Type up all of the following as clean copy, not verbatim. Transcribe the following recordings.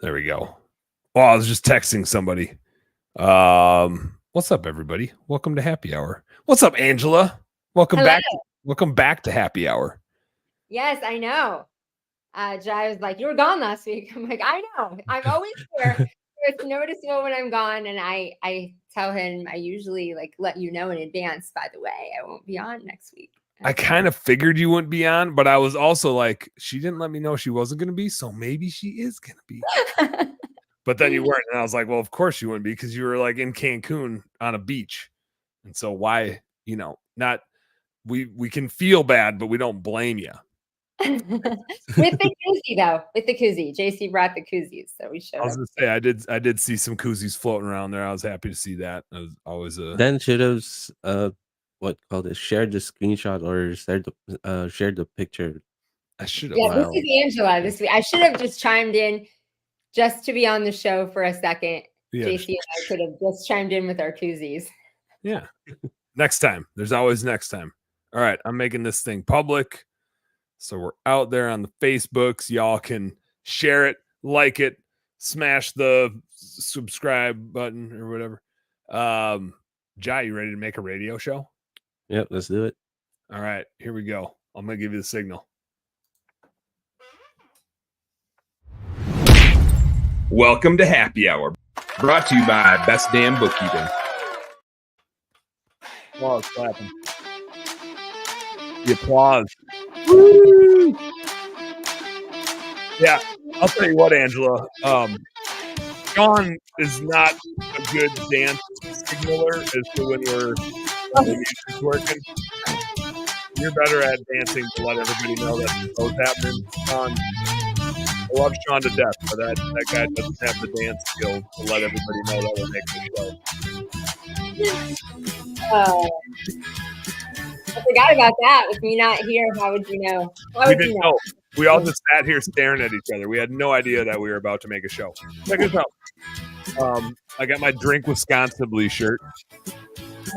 There we go. Well, I was just texting somebody. What's up, everybody? Welcome to Happy Hour. What's up, Angela? Welcome Hello. back. Welcome back to Happy Hour. Yes, I know. Jai was like, "You were gone last week." I'm like, "I know. I'm always here. It's noticeable when I'm gone." And I tell him I usually let you know in advance. By the way, I won't be on next week. I kind of figured you wouldn't be on, but I was also like, she didn't let me know she wasn't going to be, so maybe she is going to be. But then you weren't, and I was like, well, of course you wouldn't be because you were like in Cancun on a beach, and so why, not we can feel bad, but we don't blame you. With the koozie though, with the koozie, JC brought the koozies, so we showed. I was gonna say I did see some koozies floating around there. I was happy to see that. It was always Then should have shared the screenshot or shared the picture. I should have. Yeah, this is Angela this week. I should have just chimed in just to be on the show for a second. Yeah, JC and I could have just chimed in with our koozies. Yeah. Next time. There's always next time. All right. I'm making this thing public. So we're out there on the Facebooks. Y'all can share it, like it, smash the subscribe button or whatever. Jai, you ready to make a radio show? Yep, let's do it. All right, here we go. I'm going to give you the signal. Welcome to Happy Hour, brought to you by Best Damn Bookkeeping. Oh, it's clapping. The applause. Woo! Yeah, I'll tell you what, Angela. Sean is not a good dance signaler as to when the music's working. You're better at dancing to let everybody know that the show's happening. Sean, I love Sean to death, but that guy doesn't have the dance skills to let everybody know that we're making the show. I forgot about that. With me not here, how would you know? We didn't know. We all just sat here staring at each other. We had no idea that we were about to make a show. Check this out. I got my Drink Wisconsin shirt.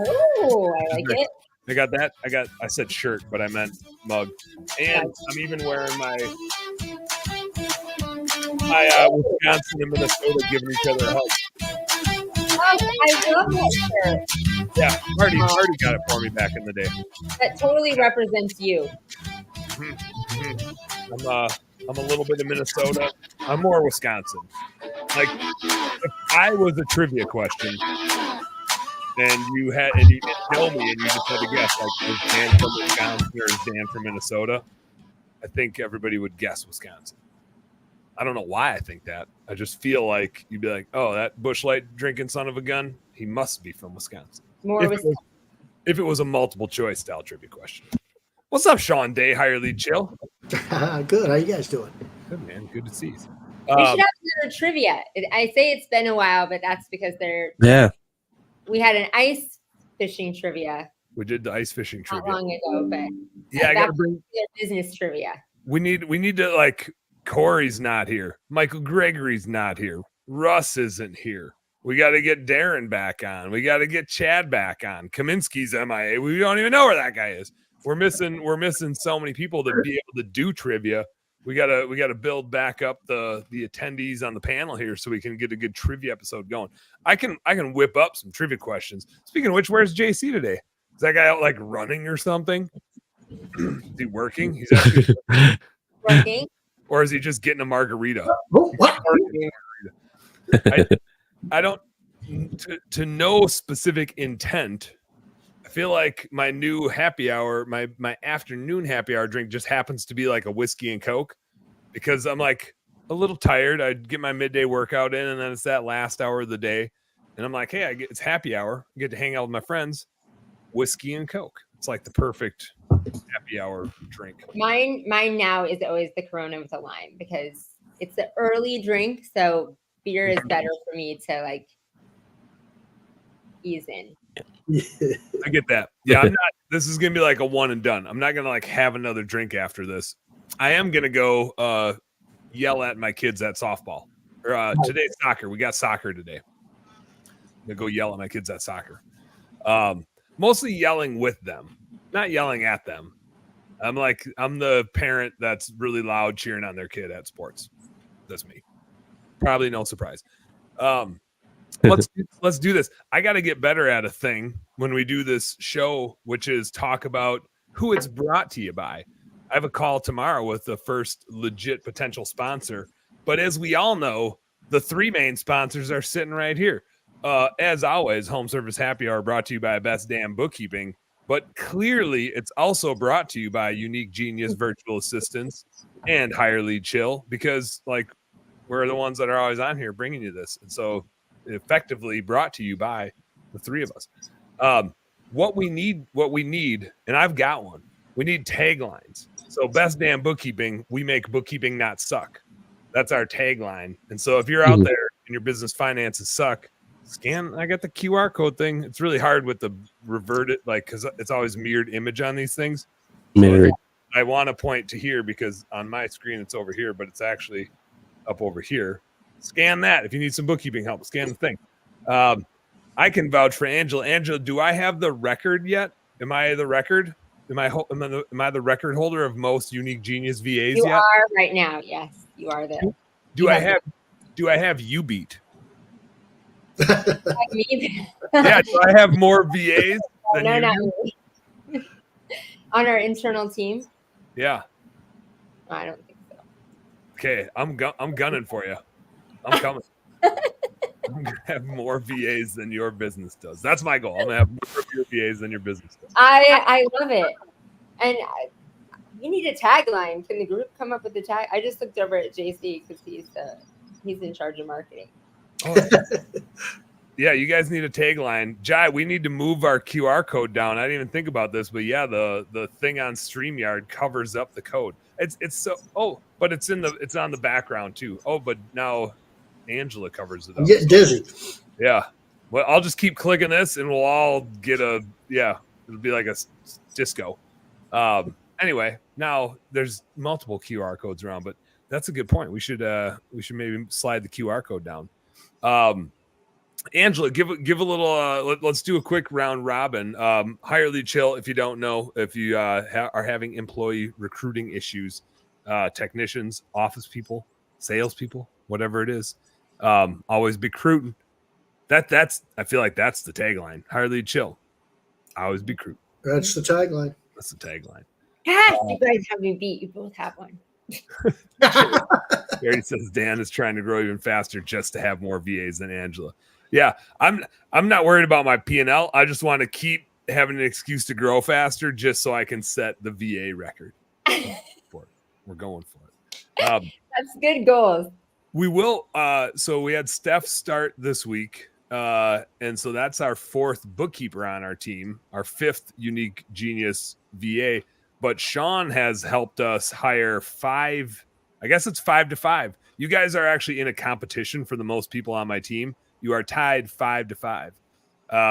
Oh, I like it. I got that. I said shirt, but I meant mug. And I'm even wearing my Wisconsin and Minnesota giving each other a hug. I love that shirt. Yeah, Marty got it for me back in the day. That totally represents you. I'm a little bit of Minnesota. I'm more Wisconsin. Like, if I was a trivia question and you didn't know me and you just had to guess, like, is Dan from Wisconsin or is Dan from Minnesota? I think everybody would guess Wisconsin. I don't know why I think that. I just feel like you'd be like, oh, that Busch Light drinking son of a gun, he must be from Wisconsin. If it was a multiple choice style trivia question. What's up, Sean Day, Higher Lead Chill? Good. How you guys doing? Good, man. Good to see you. We should have another trivia. I say it's been a while, but that's because we had an ice fishing trivia. We did the ice fishing trivia not long ago, but yeah, I gotta bring business trivia. We need to, like, Corey's not here. Michael Gregory's not here. Russ isn't here. We got to get Darren back on. We got to get Chad back on. Kaminsky's MIA. We don't even know where that guy is. We're missing so many people to be able to do trivia. We gotta build back up the attendees on the panel here so we can get a good trivia episode going. I can whip up some trivia questions. Speaking of which, where's JC today? Is that guy out like running or something? Is he working? He's actually working. Or is he just getting a margarita? What? I don't, to no specific intent. I feel like my new happy hour, my afternoon happy hour drink just happens to be like a whiskey and Coke because I'm like a little tired. I get my midday workout in and then it's that last hour of the day. And I'm like, hey, it's happy hour. I get to hang out with my friends. Whiskey and Coke. It's like the perfect happy hour drink. Mine now is always the Corona with a lime because it's the early drink. So beer is better for me to like ease in. I get that. Yeah, I'm not. This is gonna be like a one and done. I'm not gonna like have another drink after this. I am gonna go yell at my kids at softball. Or today's soccer. We got soccer today. I'm gonna go yell at my kids at soccer. Mostly yelling with them, not yelling at them. I'm the parent that's really loud cheering on their kid at sports. That's me. Probably no surprise. Let's do this. I got to get better at a thing when we do this show, which is talk about who it's brought to you by. I have a call tomorrow with the first legit potential sponsor, but as we all know, the three main sponsors are sitting right here. As always, Home Service Happy Hour brought to you by Best Damn Bookkeeping, but clearly it's also brought to you by Unique Genius Virtual Assistants and Higher Lead Chill, because like we're the ones that are always on here bringing you this. And so effectively brought to you by the three of us. What we need, and I've got one. We need taglines. So Best Damn Bookkeeping, we make bookkeeping not suck. That's our tagline. And so if you're out there and your business finances suck, scan. I got the QR code thing. It's really hard with the reverted, like, because it's always mirrored image on these things. Mirrored. I want to point to here because on my screen it's over here, but it's actually up over here. Scan that if you need some bookkeeping help. Scan the thing. I can vouch for Angela. Angela, do I have the record yet? Am I the record? Am I the record holder of most Unique Genius VAs You yet? are right now. Yes, you are there. Do I have you beat? Me? Yeah, do I have more VAs than No, you not do? me. On our internal team? Yeah. I don't think so. Okay, I'm gunning for you. I'm coming. I'm gonna have more VAs than your business does. That's my goal. I'm gonna have more of your VAs than your business does. I love it. And we need a tagline. Can the group come up with a tag? I just looked over at JC because he's in charge of marketing. Oh, yeah, you guys need a tagline. Jai, we need to move our QR code down. I didn't even think about this, but yeah, the thing on StreamYard covers up the code. It's so but it's on the background too. Oh, but now Angela covers it up. I'm getting dizzy. Yeah. Well, I'll just keep clicking this and we'll all get it'll be like a disco. Anyway, now there's multiple QR codes around, but that's a good point. We should maybe slide the QR code down. Angela, give a little let's do a quick round robin. Higher Lead Chill, if you don't know, if you are having employee recruiting issues, technicians, office people, salespeople, whatever it is, always be recruiting. That's I feel like that's the tagline. Higher Lead Chill, always be recruiting. That's the tagline. That's the tagline. Yes, you guys have me beat. You both have one. Gary says Dan is trying to grow even faster just to have more VAs than Angela. Yeah, I'm not worried about my P&L. I just want to keep having an excuse to grow faster just so I can set the VA record. We're going for it. That's good goals. We will. So we had Steph start this week. And so that's our fourth bookkeeper on our team, our fifth Unique Genius VA. But Sean has helped us hire 5. I guess it's 5 to 5. You guys are actually in a competition for the most people on my team. You are tied 5 to 5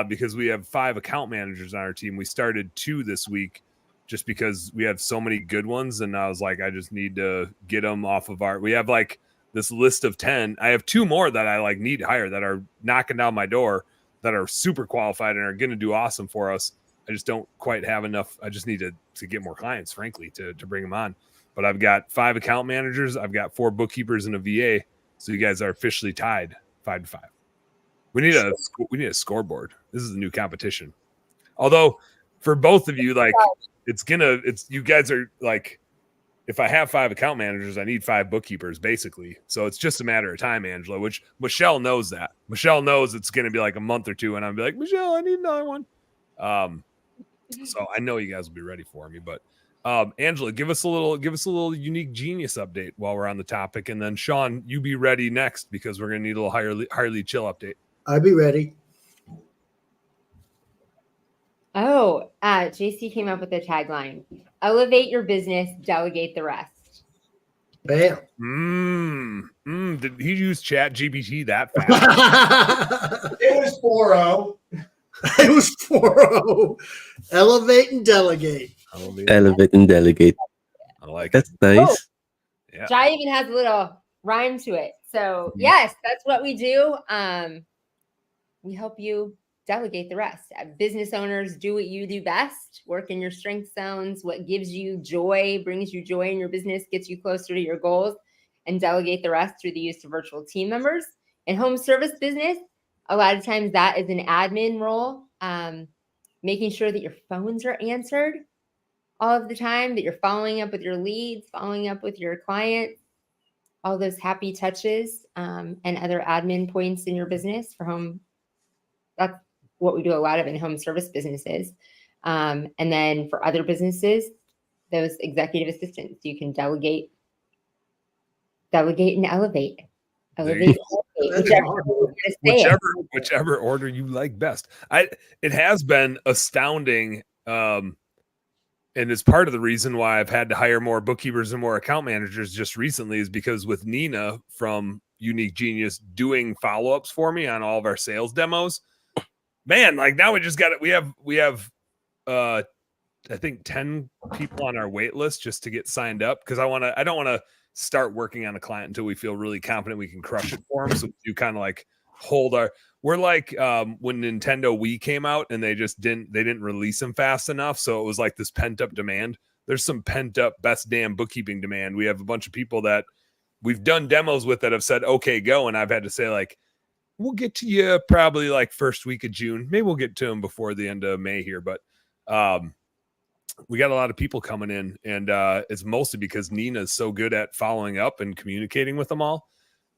because we have 5 account managers on our team. We started 2 this week just because we have so many good ones. And I was like, I just need to get them off of we have like this list of 10. I have 2 more that I like need to hire that are knocking down my door that are super qualified and are going to do awesome for us. I just don't quite have enough. I just need to get more clients, frankly, to bring them on. But I've got 5 account managers. I've got 4 bookkeepers and a VA. So you guys are officially tied 5 to 5. We need a scoreboard. This is a new competition. Although for both of you, like you guys are like, if I have 5 account managers, I need 5 bookkeepers basically. So it's just a matter of time, Angela, which Michelle knows that. Michelle knows it's going to be like a month or 2. And I'll be like, Michelle, I need another one. So I know you guys will be ready for me, but Angela, give us a little Unique Genius update while we're on the topic. And then Sean, you be ready next because we're going to need a little higher lead chill update. I'll be ready. Oh, JC came up with a tagline: elevate your business, delegate the rest. Bam. Did he use Chat GPT that fast? It was 4-0. It was 4-0. Elevate and delegate. Elevate and delegate. I like That's it. nice. Yeah. Jai even has a little rhyme to it. So yes, that's what we do. We help you delegate the rest. Business owners, do what you do best. Work in your strength zones. What gives you joy, brings you joy in your business, gets you closer to your goals. and delegate the rest through the use of virtual team members. In home service business, a lot of times that is an admin role, making sure that your phones are answered all of the time, that you're following up with your leads, following up with your clients, all those happy touches, and other admin points in your business for home. That's what we do a lot of in home service businesses. And then for other businesses, those executive assistants, you can delegate and elevate. Elevate, That's whichever, hard. way you're gonna say it. whichever order you like best. It has been astounding, and it's part of the reason why I've had to hire more bookkeepers and more account managers just recently, is because with Nina from Unique Genius doing follow-ups for me on all of our sales demos, man, like now we just got it. We have I think 10 people on our wait list just to get signed up, because I don't want to start working on a client until we feel really confident we can crush it for them. So you kind of like we're like when Nintendo Wii came out and they didn't release them fast enough. So it was like this pent up demand. There's some pent up best damn bookkeeping demand. We have a bunch of people that we've done demos with that have said, okay, go. And I've had to say, like, we'll get to you probably like first week of June. Maybe we'll get to them before the end of May here. But we got a lot of people coming in, and it's mostly because Nina's so good at following up and communicating with them all.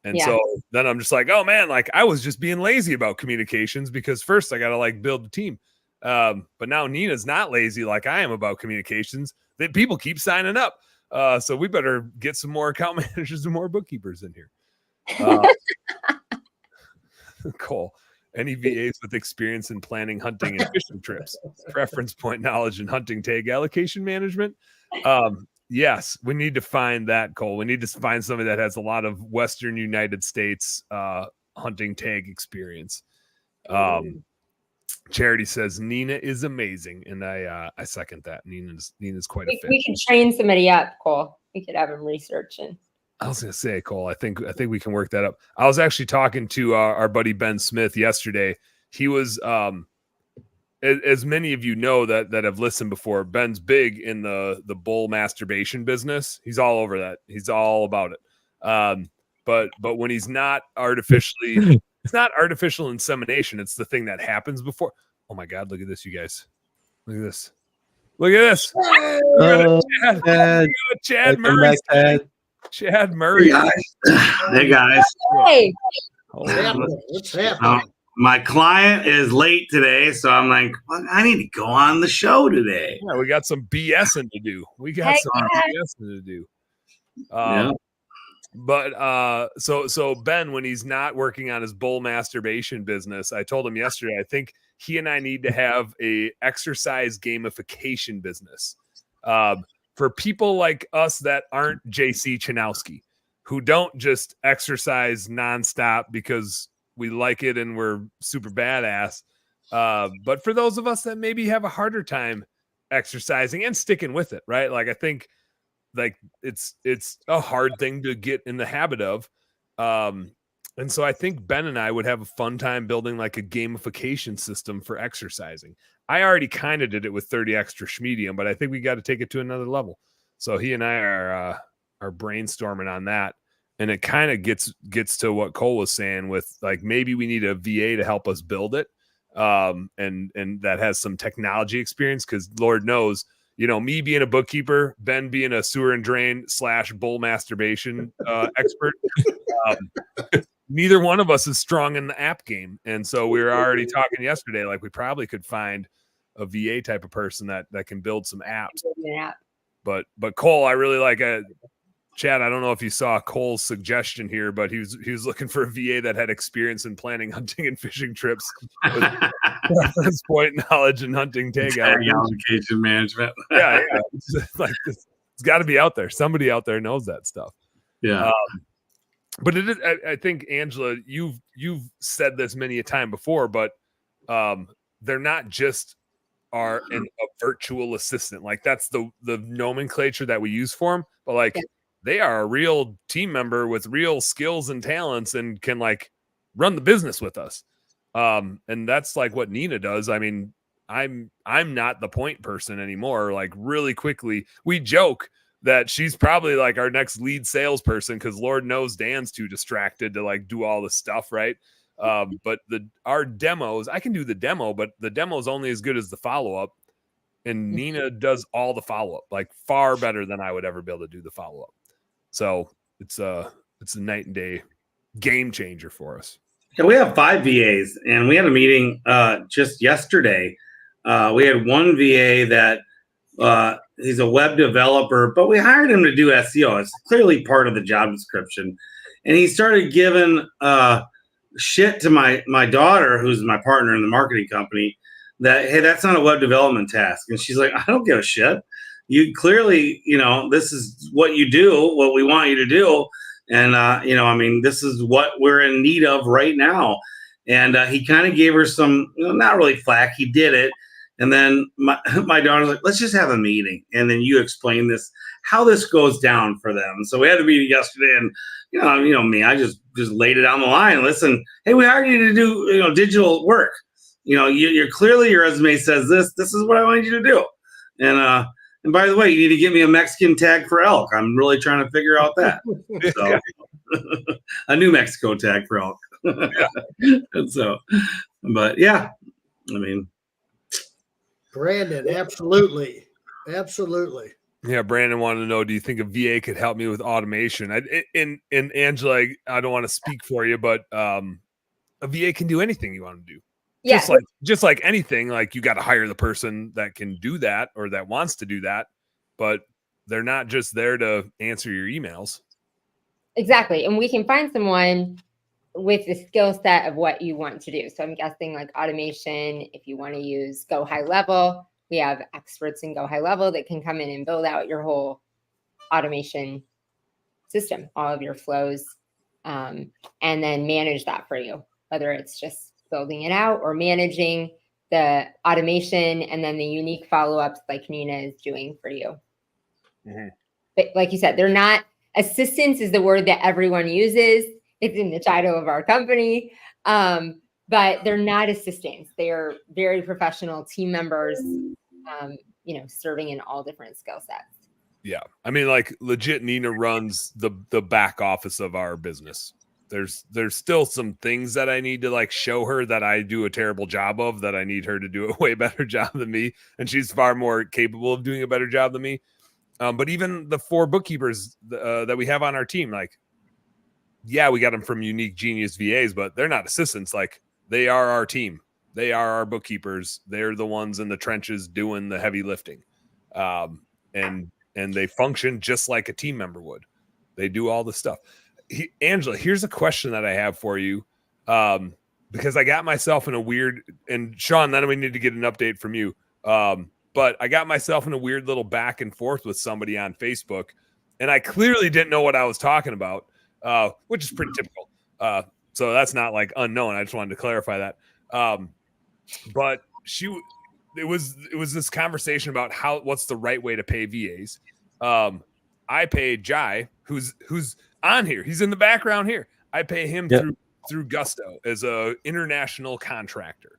And so then I'm just like, oh man, like I was just being lazy about communications, because first I got to like build the team. But now Nina's not lazy like I am about communications. That people keep signing up. So we better get some more account managers and more bookkeepers in here. Cool. Any VAs with experience in planning hunting and fishing trips, reference point knowledge and hunting tag allocation management? Yes, we need to find that, Cole. We need to find somebody that has a lot of Western United States hunting tag experience. Charity says Nina is amazing, and I second that. Nina's quite a fit. We could train somebody up, Cole. We could have him research and. I was going to say, Cole, I think we can work that up. I was actually talking to our buddy Ben Smith yesterday. He was, as many of you know that have listened before, Ben's big in the bull masturbation business. He's all over that. He's all about it. But when he's not artificially, it's not artificial insemination. It's the thing that happens before. Oh my God, look at this, you guys. Look at this. Look at this. Chad Murray. Chad Murray. Hey guys. Hey. What's happening? My client is late today, so I'm like, well, I need to go on the show today. Yeah, we got some BSing to do. BSing to do. But so Ben, when he's not working on his bull masturbation business, I told him yesterday, I think he and I need to have a exercise gamification business. For people like us that aren't JC Chanowski, who don't just exercise nonstop because we like it and we're super badass. But for those of us that maybe have a harder time exercising and sticking with it, right? Like I think like it's a hard thing to get in the habit of. And so I think Ben and I would have a fun time building like a gamification system for exercising. I already kind of did it with 30 Extra Schmedium, but I think we got to take it to another level. So he and I are brainstorming on that. And it kind of gets to what Cole was saying with like, maybe we need a VA to help us build it. And that has some technology experience, because Lord knows, you know, me being a bookkeeper, Ben being a sewer and drain / bull masturbation expert. Neither one of us is strong in the app game. And so we were already talking yesterday, like we probably could find a VA type of person that can build some apps. Yeah. But Cole, I really like Chad. I don't know if you saw Cole's suggestion here, but he was looking for a VA that had experience in planning hunting and fishing trips, reference point knowledge and hunting tag allocation management. Yeah. It's like it's got to be out there. Somebody out there knows that stuff. Yeah. But it is, I think, Angela, you've said this many a time before, but they're not just a virtual assistant. Like that's the nomenclature that we use for them. But like they are a real team member with real skills and talents and can like run the business with us. And that's like what Nina does. I mean, I'm not the point person anymore. Like really quickly, we joke that she's probably like our next lead salesperson, because Lord knows Dan's too distracted to like do all the stuff, right? But our demos, I can do the demo, but the demo is only as good as the follow-up. And Nina does all the follow-up, like far better than I would ever be able to do the follow-up. So it's a night and day game changer for us. Yeah, we have 5 VAs, and we had a meeting just yesterday. We had one VA that he's a web developer, but we hired him to do SEO. It's clearly part of the job description. And he started giving shit to my daughter, who's my partner in the marketing company, that, hey, that's not a web development task. And she's like, I don't give a shit. You clearly, this is what you do, what we want you to do. And, this is what we're in need of right now. And he kind of gave her some, not really flack. He did it. And then my daughter's like, let's just have a meeting. And then you explain this, how this goes down for them. So we had a meeting yesterday, and, me, I just laid it on the line. Listen, hey, we hired you to do, digital work. You're clearly, your resume says this is what I want you to do. And by the way, you need to give me a Mexican tag for elk. I'm really trying to figure out that. So a New Mexico tag for elk. So, but yeah, Brandon, absolutely. Yeah, Brandon wanted to know, do you think a VA could help me with automation? And Angela, I don't want to speak for you, but a VA can do anything you want to do. Yeah. Just like anything, like you got to hire the person that can do that or that wants to do that, but they're not just there to answer your emails. Exactly. And we can find someone with the skill set of what you want to do. So I'm guessing like automation, if you want to use Go High Level, we have experts in Go High Level that can come in and build out your whole automation system, all of your flows, and then manage that for you, whether it's just building it out or managing the automation and then the unique follow-ups like Nina is doing for you. Mm-hmm. But like you said, they're not, assistants is the word that everyone uses. It's in the title of our company, but they're not assistants. They are very professional team members, serving in all different skill sets. Yeah. Like legit, Nina runs the back office of our business. There's still some things that I need to like show her that I do a terrible job of, that I need her to do a way better job than me. And she's far more capable of doing a better job than me. But even the 4 bookkeepers that we have on our team, like, yeah, we got them from Unique Genius VAs, but they're not assistants. Like, they are our team. They are our bookkeepers. They're the ones in the trenches doing the heavy lifting. And they function just like a team member would. They do all the stuff. Angela, here's a question that I have for you, because I got myself in a weird, and Sean, then we need to get an update from you. But I got myself in a weird little back and forth with somebody on Facebook, and I clearly didn't know what I was talking about, which is pretty typical. So that's not like unknown. I just wanted to clarify that. But it was this conversation about what's the right way to pay VAs. I pay Jai, who's on here. He's in the background here. I pay him through Gusto as a international contractor.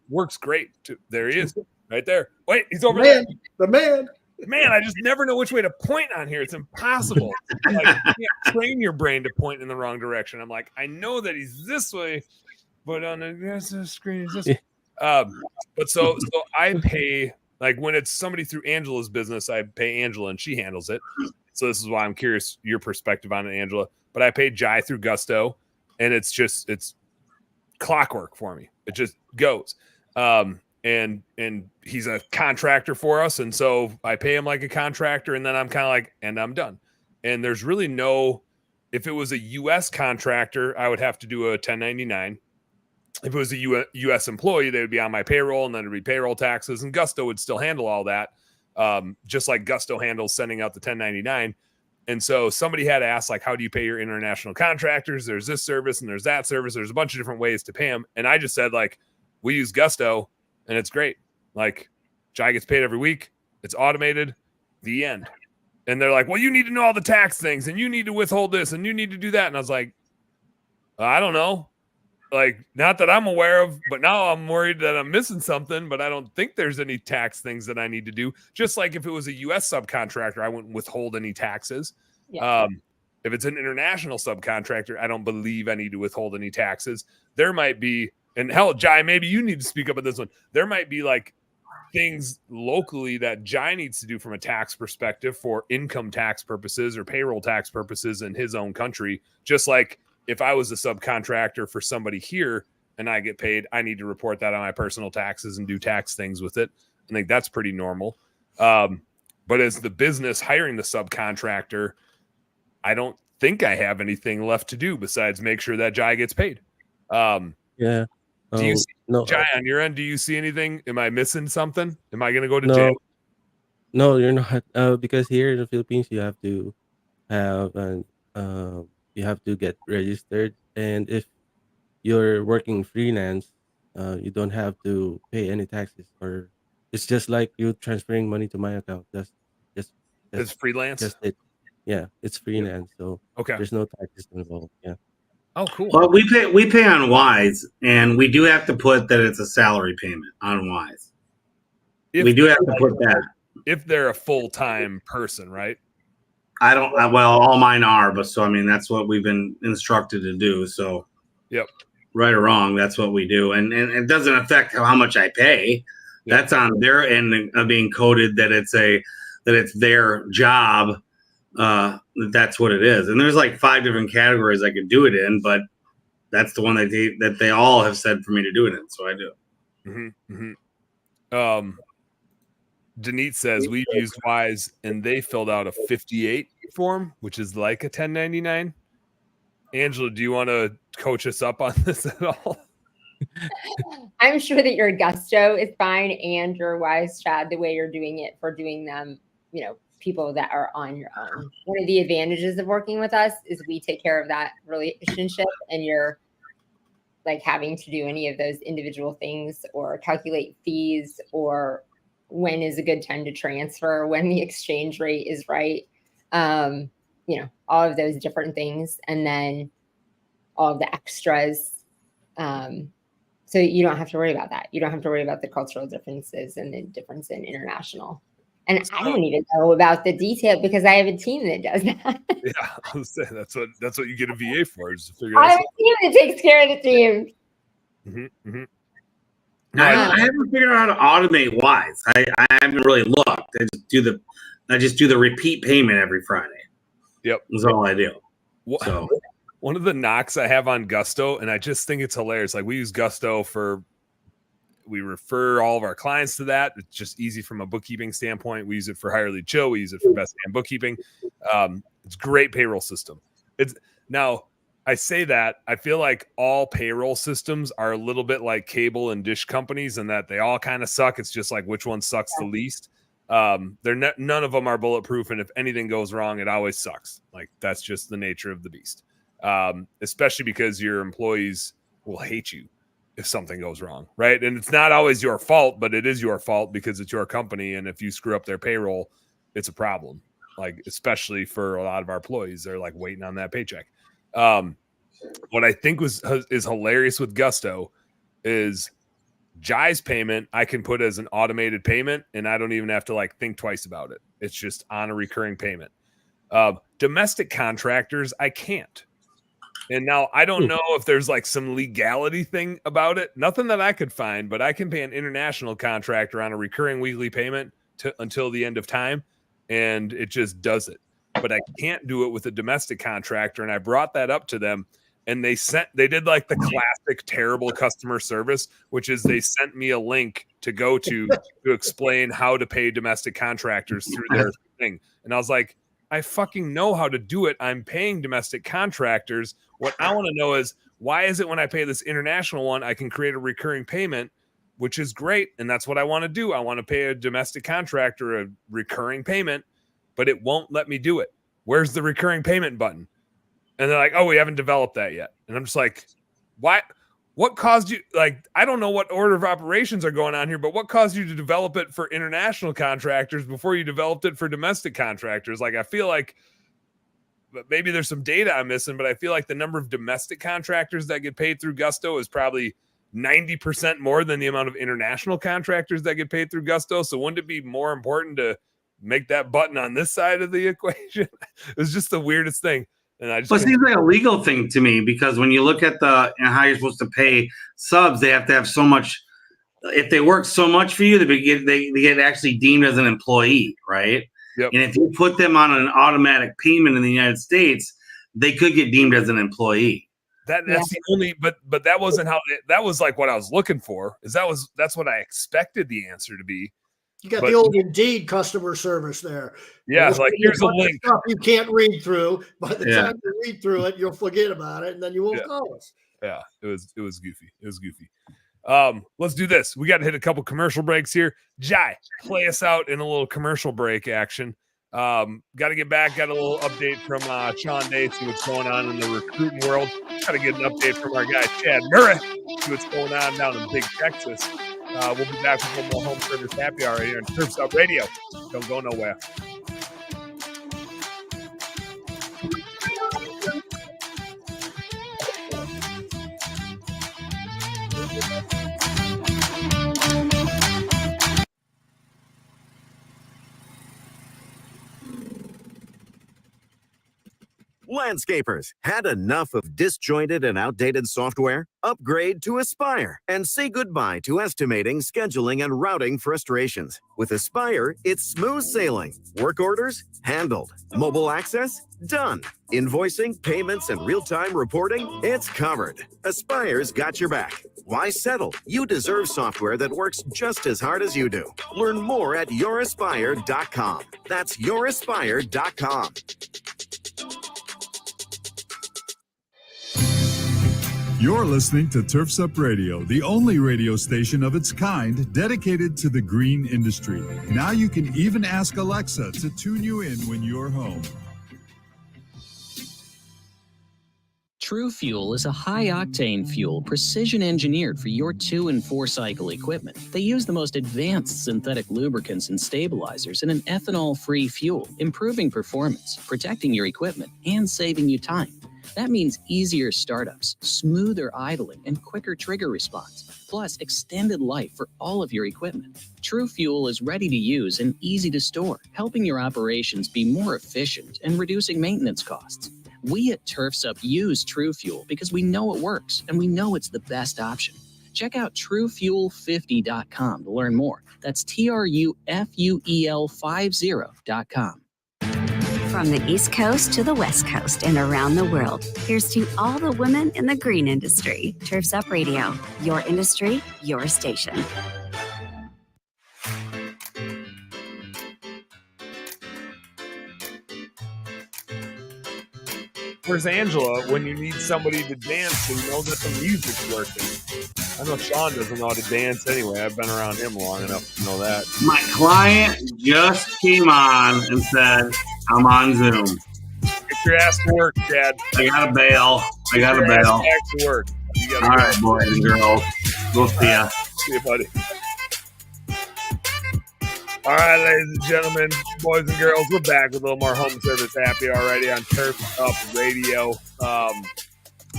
Works great too. There he is, right there. Wait, he's over there. The man. Man, I just never know which way to point on here. It's impossible. Like, you can't train your brain to point in the wrong direction. I'm like, I know that he's this way, but on the screen is this way. But so I pay, like, when it's somebody through Angela's business, I pay Angela and she handles it. So this is why I'm curious your perspective on it, Angela. But I pay Jai through Gusto, and it's clockwork for me. It just goes. And he's a contractor for us, and so I pay him like a contractor, and then I'm kind of like, and I'm done. And there's really no, if it was a U.S. contractor, I would have to do a 1099. If it was a U.S. employee, they would be on my payroll, and then it'd be payroll taxes, and Gusto would still handle all that, just like Gusto handles sending out the 1099. And so somebody had asked, like, how do you pay your international contractors? There's this service and there's that service. There's a bunch of different ways to pay them. And I just said, like, we use Gusto, and it's great. Like, Jai gets paid every week. It's automated. The end. And they're like, well, you need to know all the tax things, and you need to withhold this, and you need to do that. And I was like, I don't know. like, not that I'm aware of, but now I'm worried that I'm missing something, but I don't think there's any tax things that I need to do. Just like if it was a US subcontractor, I wouldn't withhold any taxes. Yeah. If it's an international subcontractor, I don't believe I need to withhold any taxes. There might be, and hell, Jai, maybe you need to speak up on this one. There might be like things locally that Jai needs to do from a tax perspective for income tax purposes or payroll tax purposes in his own country. Just like if I was a subcontractor for somebody here and I get paid, I need to report that on my personal taxes and do tax things with it. I think that's pretty normal. But as the business hiring the subcontractor, I don't think I have anything left to do besides make sure that Jai gets paid. Yeah. Do you see, No, Jai, on your end, do you see anything? Am I missing something? Am I going to go to no, jail? no, you're not. Because here in the Philippines, you have to have an you have to get registered, and if you're working freelance, you don't have to pay any taxes, or it's just like you transferring money to my account. Just It's that's freelance. just it. Yeah, it's freelance, so Okay. there's no taxes involved. Yeah. Oh, cool. Well, we pay on Wise, and we do have to put that it's a salary payment on Wise. We do have to put that. If they're a full-time person, right? Well, all mine are, but so I mean that's what we've been instructed to do. So, Yep. right or wrong, that's what we do, and it doesn't affect how much I pay. Yep. That's on their end of being coded that it's their job. That's what it is, and there's like 5 different categories I could do it in, but that's the one that they all have said for me to do it in, so I do. Mm-hmm, mm-hmm. Denise says we've used Wise and they filled out a 58 form, which is like a 1099. Angela, do you want to coach us up on this at all? I'm sure that your Gusto is fine and your Wise, Chad, the way you're doing it for doing them, people that are on your own. One of the advantages of working with us is we take care of that relationship, and you're like having to do any of those individual things or calculate fees or when is a good time to transfer, when the exchange rate is right. All of those different things. And then all of the extras. So you don't have to worry about that. You don't have to worry about the cultural differences and the difference in international. And I don't even know about the detail because I have a team that does that. Yeah, I was saying that's what you get a VA for, is to figure I out. have a team that takes care of the team. Mm-hmm, mm-hmm. I haven't figured out how to automate Wise. I haven't really looked. I just do the repeat payment every Friday. Yep, that's all I do. So one of the knocks I have on Gusto, and I just think it's hilarious. Like, we use Gusto we refer all of our clients to that. It's just easy from a bookkeeping standpoint. We use it for Hire Lead Chill. We use it for Best Man Bookkeeping. It's a great payroll system. Now, I say that I feel like all payroll systems are a little bit like cable and dish companies, and that they all kind of suck. It's just like which one sucks the least. None of them are bulletproof, and if anything goes wrong, it always sucks. Like, that's just the nature of the beast. Especially because your employees will hate you if something goes wrong, right? And it's not always your fault, but it is your fault because it's your company, and if you screw up their payroll, it's a problem. Like, especially for a lot of our employees, they're like waiting on that paycheck. What I think is hilarious with Gusto is Jai's payment I can put as an automated payment, and I don't even have to like think twice about it. It's just on a recurring payment. Domestic contractors, I can't. And now I don't know if there's like some legality thing about it. Nothing that I could find, but I can pay an international contractor on a recurring weekly payment until the end of time, and it just does it. But I can't do it with a domestic contractor. And I brought that up to them, and they did like the classic terrible customer service, which is they sent me a link to go to explain how to pay domestic contractors through their thing. And I was like, I fucking know how to do it. I'm paying domestic contractors. What I want to know is, why is it when I pay this international one, I can create a recurring payment, which is great. And that's what I want to do. I want to pay a domestic contractor a recurring payment, but it won't let me do it. Where's the recurring payment button? And they're like, oh, we haven't developed that yet. And I'm just like, why? What caused you? Like, I don't know what order of operations are going on here, but what caused you to develop it for international contractors before you developed it for domestic contractors? Like, I feel like maybe there's some data I'm missing, but I feel like the number of domestic contractors that get paid through Gusto is probably 90% more than the amount of international contractors that get paid through Gusto. So wouldn't it be more important to make that button on this side of the equation? It was just the weirdest thing. And I just Well, it seems like a legal thing to me, because when you look at how you're supposed to pay subs, they have to have so much. If they work so much for you, they get actually deemed as an employee, right? Yep. And if you put them on an automatic payment in the United States, they could get deemed as an employee. that's the only, but that wasn't how that was like what I was looking for. That's what I expected the answer to be. You got the old Indeed customer service there. Yeah, like here's a link. Stuff you can't read through. By the time you read through it, you'll forget about it, and then you won't call us. Yeah, it was goofy. It was goofy. Let's do this. We got to hit a couple commercial breaks here. Jai, play us out in a little commercial break action. Got to get back. Got a little update from Sean Day, see what's going on in the recruiting world. Got to get an update from our guy Chad Murray, see what's going on down in Big Texas. We'll be back with one more Home Service Happy Hour here on Turfs Up Radio. Don't go nowhere. Landscapers, had enough of disjointed and outdated software? Upgrade to Aspire and say goodbye to estimating, scheduling, and routing frustrations. With Aspire, it's smooth sailing. Work orders? Handled. Mobile access? Done. Invoicing, payments, and real-time reporting? It's covered. Aspire's got your back. Why settle? You deserve software that works just as hard as you do. Learn more at youraspire.com. That's youraspire.com. You're listening to Turfs Up Radio, the only radio station of its kind dedicated to the green industry. Now you can even ask Alexa to tune you in when you're home. True Fuel is a high-octane fuel precision-engineered for your 2- and 4-cycle equipment. They use the most advanced synthetic lubricants and stabilizers in an ethanol-free fuel, improving performance, protecting your equipment, and saving you time. That means easier startups, smoother idling, and quicker trigger response, plus extended life for all of your equipment. True Fuel is ready to use and easy to store, helping your operations be more efficient and reducing maintenance costs. We at Turfs Up use True Fuel because we know it works and we know it's the best option. Check out TrueFuel50.com to learn more. That's TrueFuel50.com. From the East Coast to the West Coast and around the world, here's to all the women in the green industry. Turfs Up Radio, your industry, your station. Where's Angela when you need somebody to dance so you know that the music's working? I know Sean doesn't know how to dance anyway. I've been around him long enough to know that. My client just came on and said, I'm on Zoom. Get your ass to work, Chad. I gotta bail. Get your ass back to work. All right, boys and girls. We'll see ya. See you, buddy. All right, ladies and gentlemen, boys and girls, we're back with a little more Home Service Happy Hour right here on Turfs Up Radio.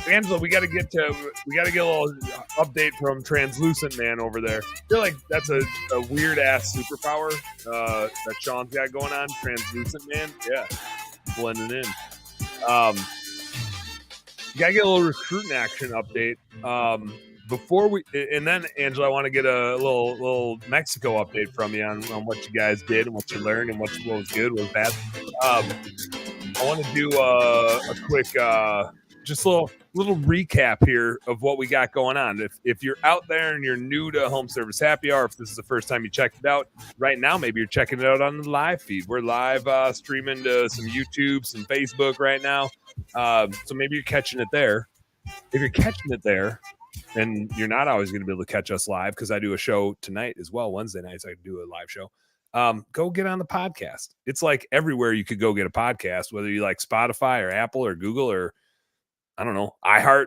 Angela, we got to get a little update from Translucent Man over there. I feel like that's a weird ass superpower that Sean's got going on. Translucent Man, yeah, blending in. You got to get a little recruiting action update. Before we, and then Angela, I want to get a little Mexico update from you on what you guys did and what you learned and what was good, what was bad. I want to do a quick, just a little recap here of what we got going on. If you're out there and you're new to Home Service Happy Hour, if this is the first time you checked it out, right now maybe you're checking it out on the live feed. We're live streaming to some YouTube, some Facebook right now, so maybe you're catching it there. If you're catching it there, and you're not always going to be able to catch us live because I do a show tonight as well. Wednesday nights I do a live show. Go get on the podcast. It's like everywhere you could go get a podcast, whether you like Spotify or Apple or Google or I don't know, iHeart.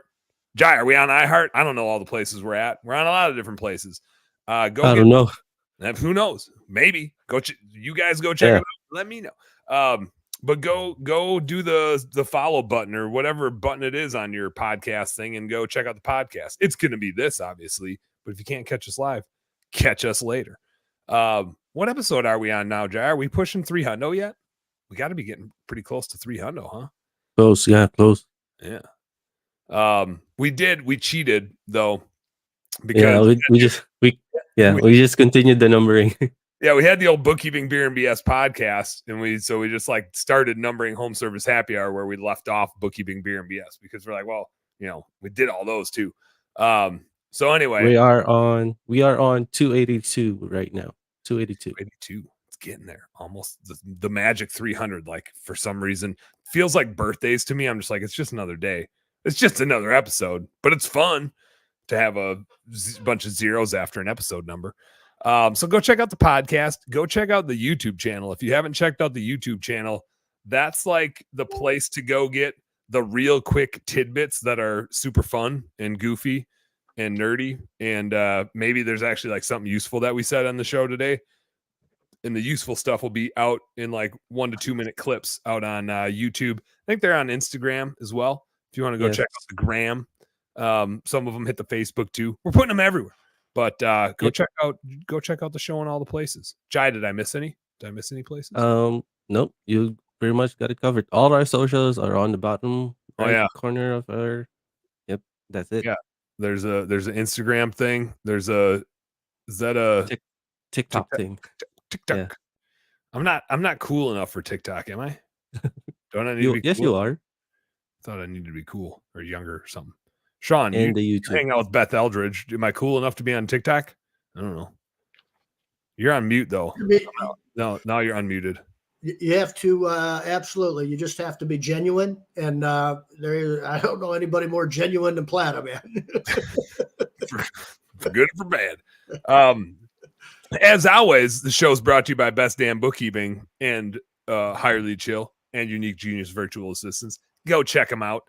Jai, are we on iHeart? I don't know all the places we're at. We're on a lot of different places. I don't know. Who knows? Maybe. You guys go check it out. Let me know. But go do the follow button or whatever button it is on your podcast thing and go check out the podcast. It's going to be this, obviously, but if you can't catch us live, catch us later. What episode are we on now, Jai? Are we pushing 300 yet? We got to be getting pretty close to 300, huh? Close, yeah, close. Yeah. We cheated though, because we just continued the numbering. yeah, we had the old bookkeeping beer and BS podcast, and we just like started numbering home service happy hour where we left off bookkeeping beer and BS, because we're like, well, we did all those too. So anyway, we are on 282 right now. 282. 82. It's getting there. Almost the magic 300. Like, for some reason, feels like birthdays to me. I'm just like, it's just another day. It's just another episode, but it's fun to have a bunch of zeros after an episode number. So go check out the podcast. Go check out the YouTube channel. If you haven't checked out the YouTube channel, that's like the place to go get the real quick tidbits that are super fun and goofy and nerdy. And maybe there's actually like something useful that we said on the show today. And the useful stuff will be out in like 1 to 2 minute clips out on YouTube. I think they're on Instagram as well. If you want to go check out the gram, some of them hit the Facebook too. We're putting them everywhere. But go check out the show in all the places. Jai, did I miss any? Did I miss any places? Nope. You pretty much got it covered. All our socials are on the bottom corner of our. Yep, that's it. Yeah, there's an Instagram thing. Is that a TikTok thing? TikTok. Yeah. I'm not cool enough for TikTok, am I? Don't I need to be? Yes, cool? You are. Thought I needed to be cool or younger or something. Sean, and you hang out with Beth Eldridge. Am I cool enough to be on TikTok? I don't know. You're on mute though. No, now you're unmuted. You have to absolutely. You just have to be genuine, and I don't know anybody more genuine than Plata, man. for good or for bad. As always, the show is brought to you by Best Damn Bookkeeping and Hire Lead Chill and Unique Genius Virtual Assistants. Go check them out.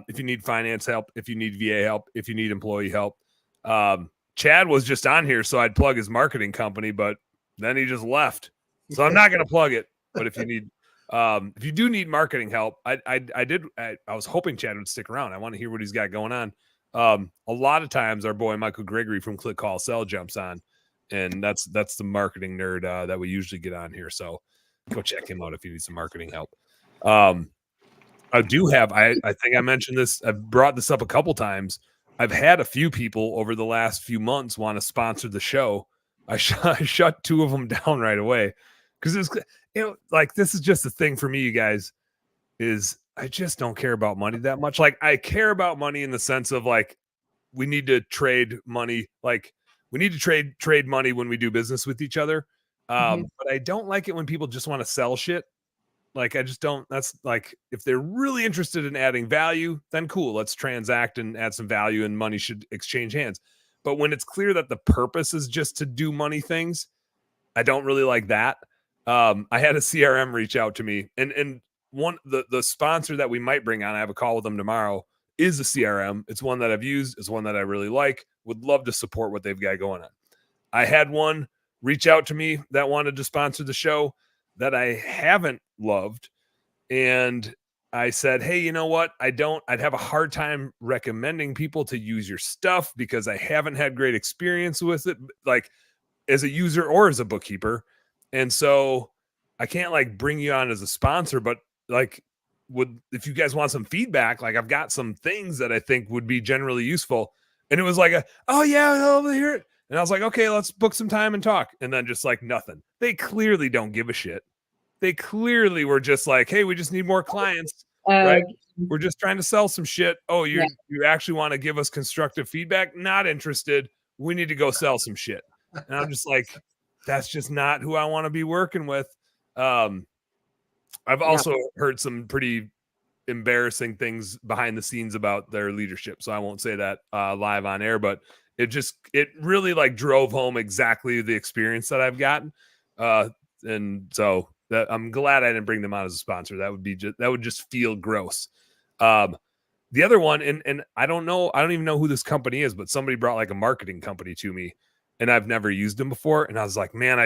If you need finance help, if you need VA help, if you need employee help. Chad was just on here, so I'd plug his marketing company, but then he just left. So I'm not going to plug it. But if you do need marketing help, I was hoping Chad would stick around. I want to hear what he's got going on. A lot of times our boy Michael Gregory from Click Call Sell jumps on, and that's the marketing nerd that we usually get on here. So go check him out if you need some marketing help. I do have, I think I mentioned this, I've brought this up a couple times. I've had a few people over the last few months want to sponsor the show. I shut 2 of them down right away because it's, like, this is just the thing for me, you guys, is I just don't care about money that much. Like, I care about money in the sense of, like, we need to trade money. Like, we need to trade money when we do business with each other. But I don't like it when people just want to sell shit. Like, I just don't. That's like, if they're really interested in adding value, then cool, let's transact and add some value, and money should exchange hands. But when it's clear that the purpose is just to do money things, I don't really like that. I had a CRM reach out to me, and one the sponsor that we might bring on, I have a call with them tomorrow, is a CRM. It's one that I've used. It's one that I really like. Would love to support what they've got going on. I had one reach out to me that wanted to sponsor the show that I haven't loved. And I said, hey, you know what? I'd have a hard time recommending people to use your stuff because I haven't had great experience with it, like as a user or as a bookkeeper. And so I can't like bring you on as a sponsor, but like, if you guys want some feedback, like I've got some things that I think would be generally useful. And it was like, oh yeah, I'll hear it. And I was like, okay, let's book some time and talk. And then just like nothing. They clearly don't give a shit. They clearly were just like, hey, we just need more clients, right? We're just trying to sell some shit. Oh, you actually want to give us constructive feedback? Not interested. We need to go sell some shit. And I'm just like, that's just not who I want to be working with. I've also heard some pretty embarrassing things behind the scenes about their leadership. So I won't say that live on air, but it really like drove home exactly the experience that I've gotten. And so that I'm glad I didn't bring them on as a sponsor. That would just feel gross. The other one, and I don't even know who this company is, but somebody brought like a marketing company to me, and I've never used them before. And I was like, man,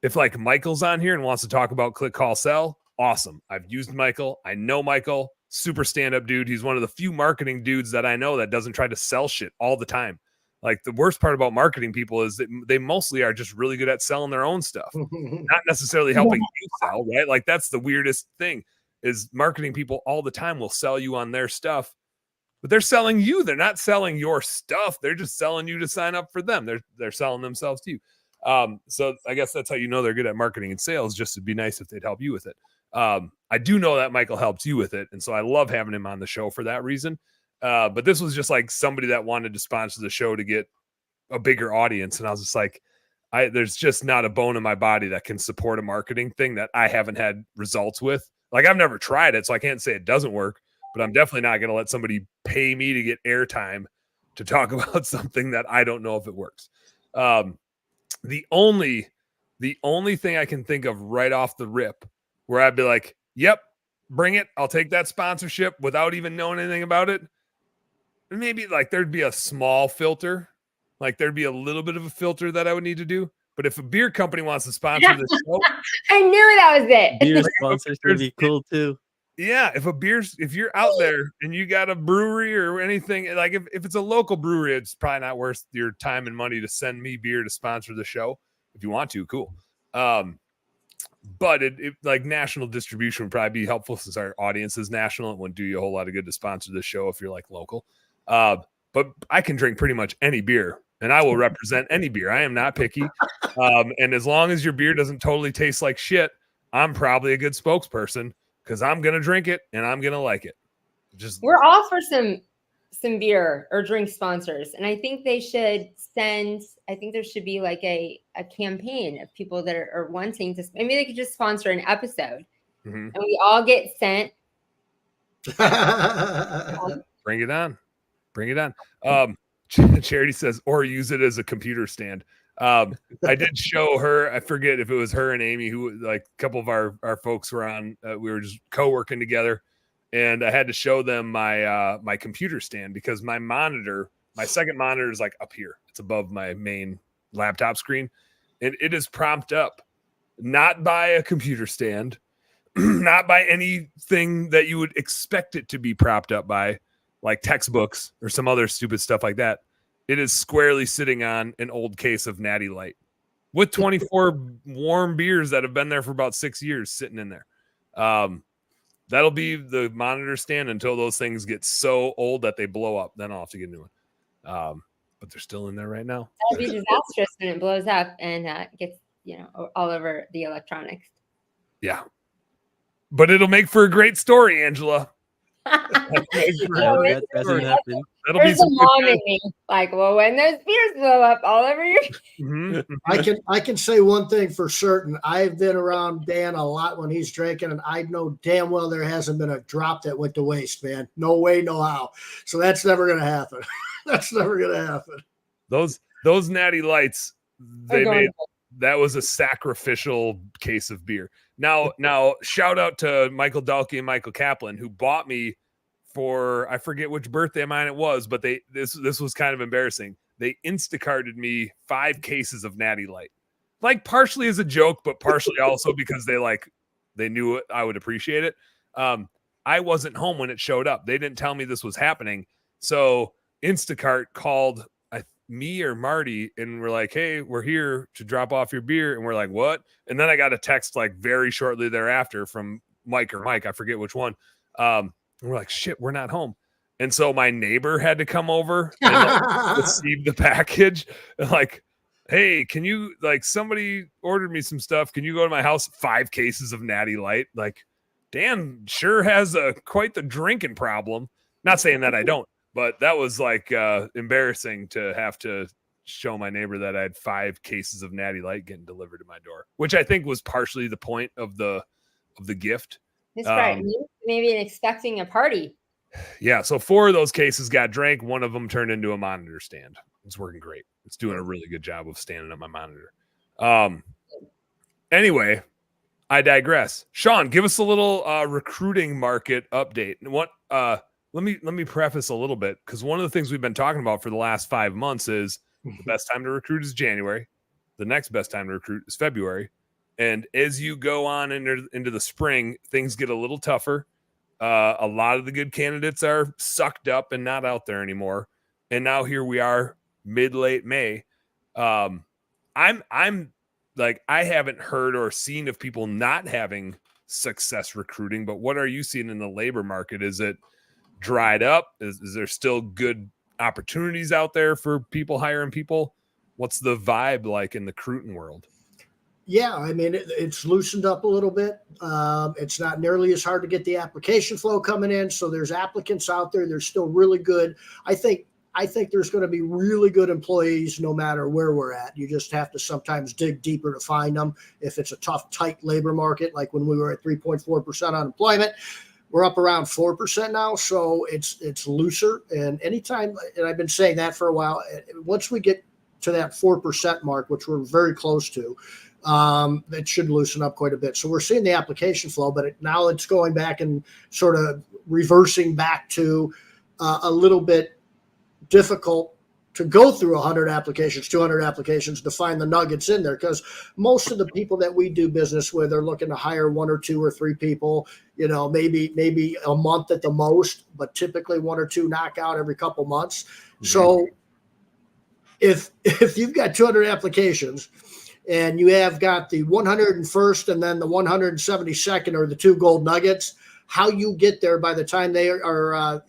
if like Michael's on here and wants to talk about Click Call Sell, awesome. I've used Michael. I know Michael, super stand-up dude. He's one of the few marketing dudes that I know that doesn't try to sell shit all the time. Like the worst part about marketing people is that they mostly are just really good at selling their own stuff, not necessarily helping you sell, right? Like that's the weirdest thing is marketing people all the time will sell you on their stuff, but they're selling you. They're not selling your stuff. They're just selling you to sign up for them. They're selling themselves to you. So I guess that's how you know they're good at marketing and sales. Just to be nice if they'd help you with it. I do know that Michael helped you with it, and so I love having him on the show for that reason. But this was just like somebody that wanted to sponsor the show to get a bigger audience, and I was just like, there's just not a bone in my body that can support a marketing thing that I haven't had results with. Like I've never tried it, so I can't say it doesn't work. But I'm definitely not going to let somebody pay me to get airtime to talk about something that I don't know if it works. The only thing I can think of right off the rip where I'd be like, yep, bring it. I'll take that sponsorship without even knowing anything about it. Maybe like there'd be a small filter. Like there'd be a little bit of a filter that I would need to do. But if a beer company wants to sponsor this show, I knew that was it. Beer sponsors would be cool too. yeah, if you're out there and you got a brewery or anything, like if it's a local brewery, it's probably not worth your time and money to send me beer to sponsor the show. If you want to, cool. But it like national distribution would probably be helpful since our audience is national. It wouldn't do you a whole lot of good to sponsor the show if you're like local. But I can drink pretty much any beer and I will represent any beer. I am not picky. And as long as your beer doesn't totally taste like shit, I'm probably a good spokesperson because I'm going to drink it and I'm going to like it. We're all for some beer or drink sponsors. And I think they should I think there should be like a campaign of people that are wanting to, maybe they could just sponsor an episode and we all get sent. Bring it on. Bring it on. Charity says, or use it as a computer stand. I did show her, I forget if it was her and Amy, who like a couple of our folks were on, we were just co-working together, and I had to show them my computer stand because my second monitor is like up here. It's above my main laptop screen, and it is propped up not by a computer stand, not by anything that you would expect it to be propped up by, like textbooks or some other stupid stuff like that. It is squarely sitting on an old case of Natty Light with 24 warm beers that have been there for about 6 years sitting in there. That'll be the monitor stand until those things get so old that they blow up. Then I'll have to get a new one. But they're still in there right now. That'll be disastrous when it blows up and gets, all over the electronics. Yeah. But it'll make for a great story, Angela. That doesn't happen. That'll be There's a mom in me. Like, well, when those beers blow up all over your I can say one thing for certain. I've been around Dan a lot when he's drinking, and I know damn well there hasn't been a drop that went to waste, man. No way, no how. So that's never going to happen. That's never going to happen. Those Natty Lights, that was a sacrificial case of beer. Now, shout out to Michael Dalkey and Michael Kaplan, who bought me for, I forget which birthday of mine it was, but this was kind of embarrassing. They Instacarted me 5 cases of Natty Light, like partially as a joke, but partially also because they knew I would appreciate it. I wasn't home when it showed up. They didn't tell me this was happening. So Instacart called me or Marty, and we're like, hey, we're here to drop off your beer. And we're like, what? And then I got a text like very shortly thereafter from Mike, I forget which one. And we're like, shit, we're not home. And so my neighbor had to come over and receive the package. And like, hey, can you, like, somebody ordered me some stuff. Can you go to my house? 5 cases of Natty Light. Like, Dan sure has quite the drinking problem. Not saying that I don't. But that was like embarrassing to have to show my neighbor that I had 5 cases of Natty Light getting delivered to my door, which I think was partially the point of the gift. That's right. Maybe expecting a party. Yeah. So 4 of those cases got drank. One of them turned into a monitor stand. It's working great. It's doing a really good job of standing up my monitor. Anyway, I digress. Sean, give us a little recruiting market update. What? Let me preface a little bit, because one of the things we've been talking about for the last 5 months is the best time to recruit is January. The next best time to recruit is February. And as you go on into the spring, things get a little tougher. A lot of the good candidates are sucked up and not out there anymore. And now here we are, late May. I'm like, I haven't heard or seen of people not having success recruiting, but what are you seeing in the labor market? Is it dried up? Is there still good opportunities out there for people hiring people? What's the vibe like in the recruiting world? Yeah, I mean, it's loosened up a little bit. It's not nearly as hard to get the application flow coming in. So there's applicants out there. They're still really good. I think there's going to be really good employees no matter where we're at. You just have to sometimes dig deeper to find them. If it's a tough, tight labor market, like when we were at 3.4% unemployment, we're up around 4% now. So it's looser. And anytime, and I've been saying that for a while, once we get to that 4% mark, which we're very close to, it should loosen up quite a bit. So we're seeing the application flow, but now it's going back and sort of reversing back to a little bit difficult to go through 100 applications, 200 applications to find the nuggets in there, because most of the people that we do business with are looking to hire 1 or 2 or 3 people, maybe a month at the most, but typically 1 or 2 knockout every couple months. Mm-hmm. So if you've got 200 applications and you have got the 101st and then the 172nd or the 2 gold nuggets, how you get there by the time they are,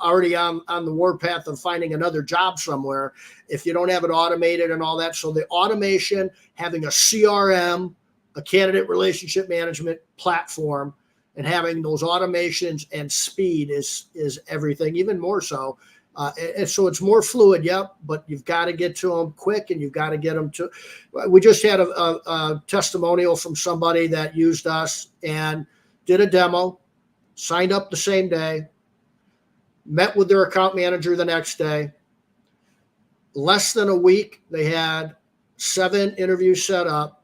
already on the warpath of finding another job somewhere, if you don't have it automated and all that. So the automation, having a CRM, a candidate relationship management platform, and having those automations and speed is everything, even more so. And so it's more fluid, yep, but you've got to get to them quick, and you've got to get them to. We just had a testimonial from somebody that used us and did a demo, signed up the same day, met with their account manager the next day. Less than a week, they had 7 interviews set up,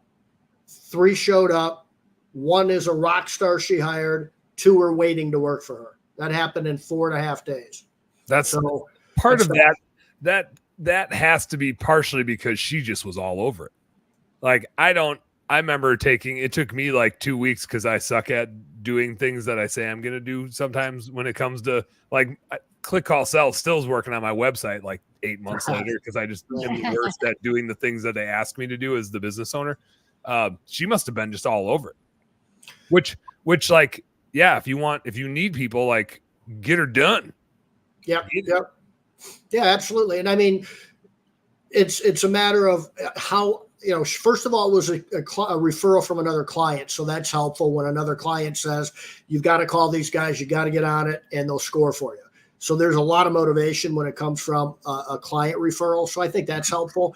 3 showed up. 1 is a rock star she hired, 2 are waiting to work for her. That happened in 4.5 days. That's so part of that has to be partially because she just was all over it. Like, I remember it took me like 2 weeks because I suck at doing things that I say I'm going to do sometimes when it comes to like Click Call Sell still is working on my website like 8 months later because I just am the worst at doing the things that they ask me to do as the business owner. She must have been just all over it, which like, yeah, if you need people, like, get her done. Yep. Yeah, absolutely. And I mean, it's a matter of how, first of all, it was a referral from another client. So that's helpful when another client says, you've got to call these guys, you got to get on it, and they'll score for you. So there's a lot of motivation when it comes from a client referral. So I think that's helpful.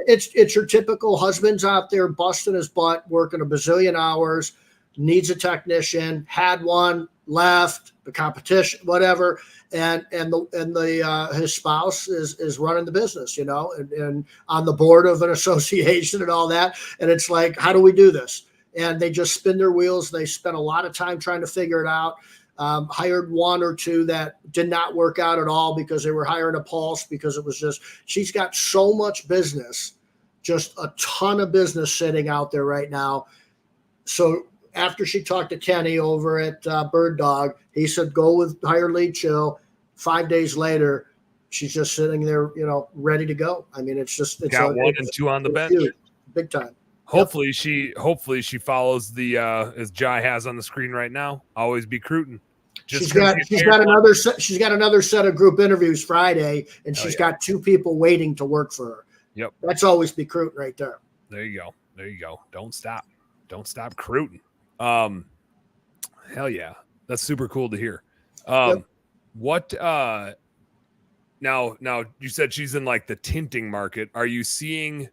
It's your typical husband's out there busting his butt, working a bazillion hours, needs a technician, had one, left, the competition, whatever. And his spouse is running the business, and on the board of an association and all that. And it's like, how do we do this? And they just spin their wheels. They spent a lot of time trying to figure it out. Hired 1 or 2 that did not work out at all because they were hiring a pulse, because it was just, she's got so much business, just a ton of business sitting out there right now. So after she talked to Kenny over at Bird Dog, he said, go with Hire Lead Chill. 5 days later, she's just sitting there, ready to go. I mean, it's got 1 and 2 on the bench, huge, big time. Hopefully she follows the as Jai has on the screen right now. Always be recruiting. She's got another set of group interviews Friday, and she's got 2 people waiting to work for her. Yep, that's always be recruiting right there. There you go. Don't stop recruiting. Hell yeah, that's super cool to hear. Yep. What now you said she's in like the tinting market. Are you seeing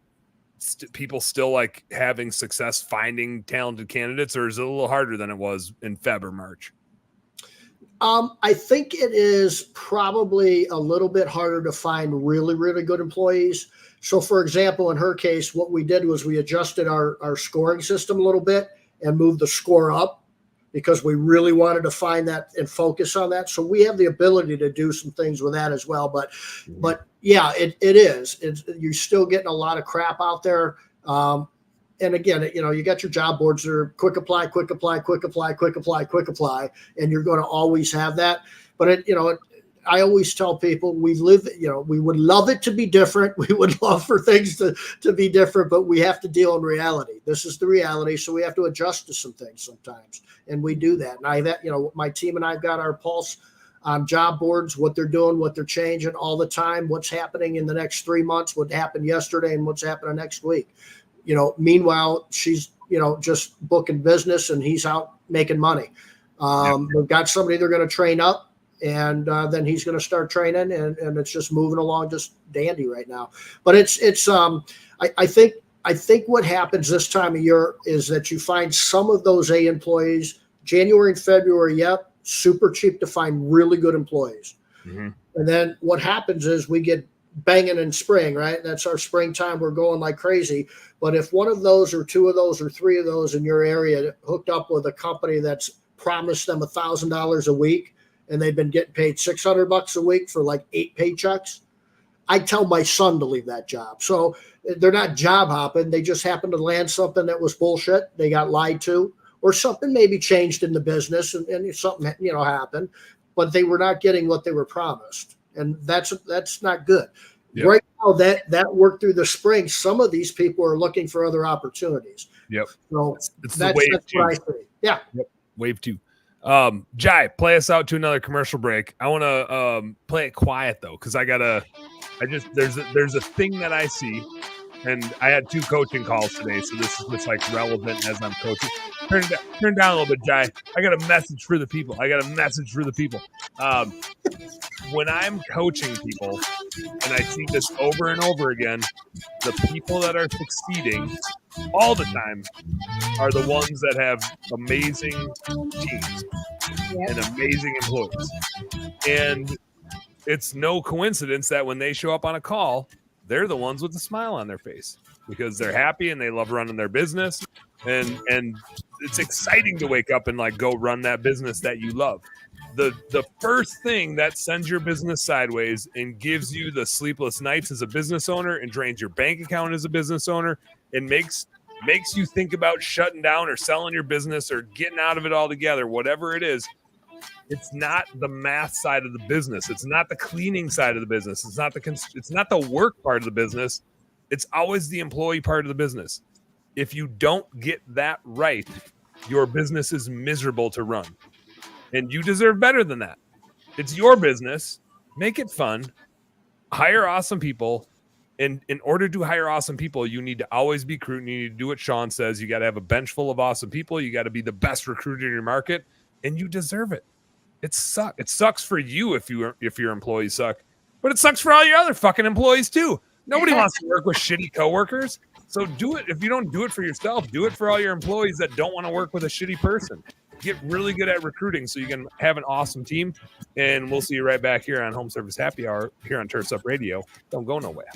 people still like having success finding talented candidates, or is it a little harder than it was in Feb or March? I think it is probably a little bit harder to find really, really good employees. So for example, in her case, what we did was we adjusted our scoring system a little bit and moved the score up, because we really wanted to find that and focus on that. So we have the ability to do some things with that as well. But yeah, it is. You're still getting a lot of crap out there. and again, you know, you got your job boards that are quick apply, quick apply, quick apply, quick apply, quick apply, and you're going to always have that. But I always tell people we would love it to be different. We would love for things to be different, but we have to deal in reality. This is the reality. So we have to adjust to some things sometimes. And we do that. And my team and I've got our pulse on job boards, what they're doing, what they're changing all the time, what's happening in the next 3 months, what happened yesterday and what's happening next week. Meanwhile, she's, just booking business and he's out making money. We've got somebody they're going to train up. And then he's going to start training, and it's just moving along just dandy right now. But I think what happens this time of year is that you find some of those A employees, January and February, super cheap to find really good employees. Mm-hmm. And then what happens is we get banging in spring, right? That's our springtime. We're going like crazy. But if one of those or two of those or three of those in your area hooked up with a company that's promised them $1,000 a week, and they've been getting paid $600 a week for like 8 paychecks, I tell my son to leave that job. So they're not job hopping. They just happen to land something that was bullshit. They got lied to, or something maybe changed in the business and something, happened, but they were not getting what they were promised. And that's not good. Yep. Right now that worked through the spring. Some of these people are looking for other opportunities. Yep. So that's what I see. Yeah. Yep. Wave 2. Jai, play us out to another commercial break. I want to play it quiet though, because there's a thing that I see, and I had 2 coaching calls today, so this is just like relevant as I'm coaching. Turn down a little bit, Jai. I got a message for the people. When I'm coaching people, and I see this over and over again, the people that are succeeding all the time are the ones that have amazing teams and amazing employees. And it's no coincidence that when they show up on a call, they're the ones with the smile on their face because they're happy and they love running their business. And it's exciting to wake up and like go run that business that you love. The first thing that sends your business sideways and gives you the sleepless nights as a business owner and drains your bank account as a business owner and makes you think about shutting down or selling your business or getting out of it altogether, whatever it is, it's not the math side of the business. It's not the cleaning side of the business. It's not the work part of the business. It's always the employee part of the business. If you don't get that right, your business is miserable to run. And you deserve better than that. It's your business. Make it fun. Hire awesome people. And in order to hire awesome people, you need to always be recruiting. You need to do what Sean says. You got to have a bench full of awesome people. You got to be the best recruiter in your market, and you deserve it. It sucks for you if your employees suck, but it sucks for all your other fucking employees too. Nobody wants to work with shitty coworkers. So do it. If you don't do it for yourself, do it for all your employees that don't want to work with a shitty person. Get really good at recruiting so you can have an awesome team. And we'll see you right back here on Home Service Happy Hour here on Turfs Up Radio. Don't go nowhere.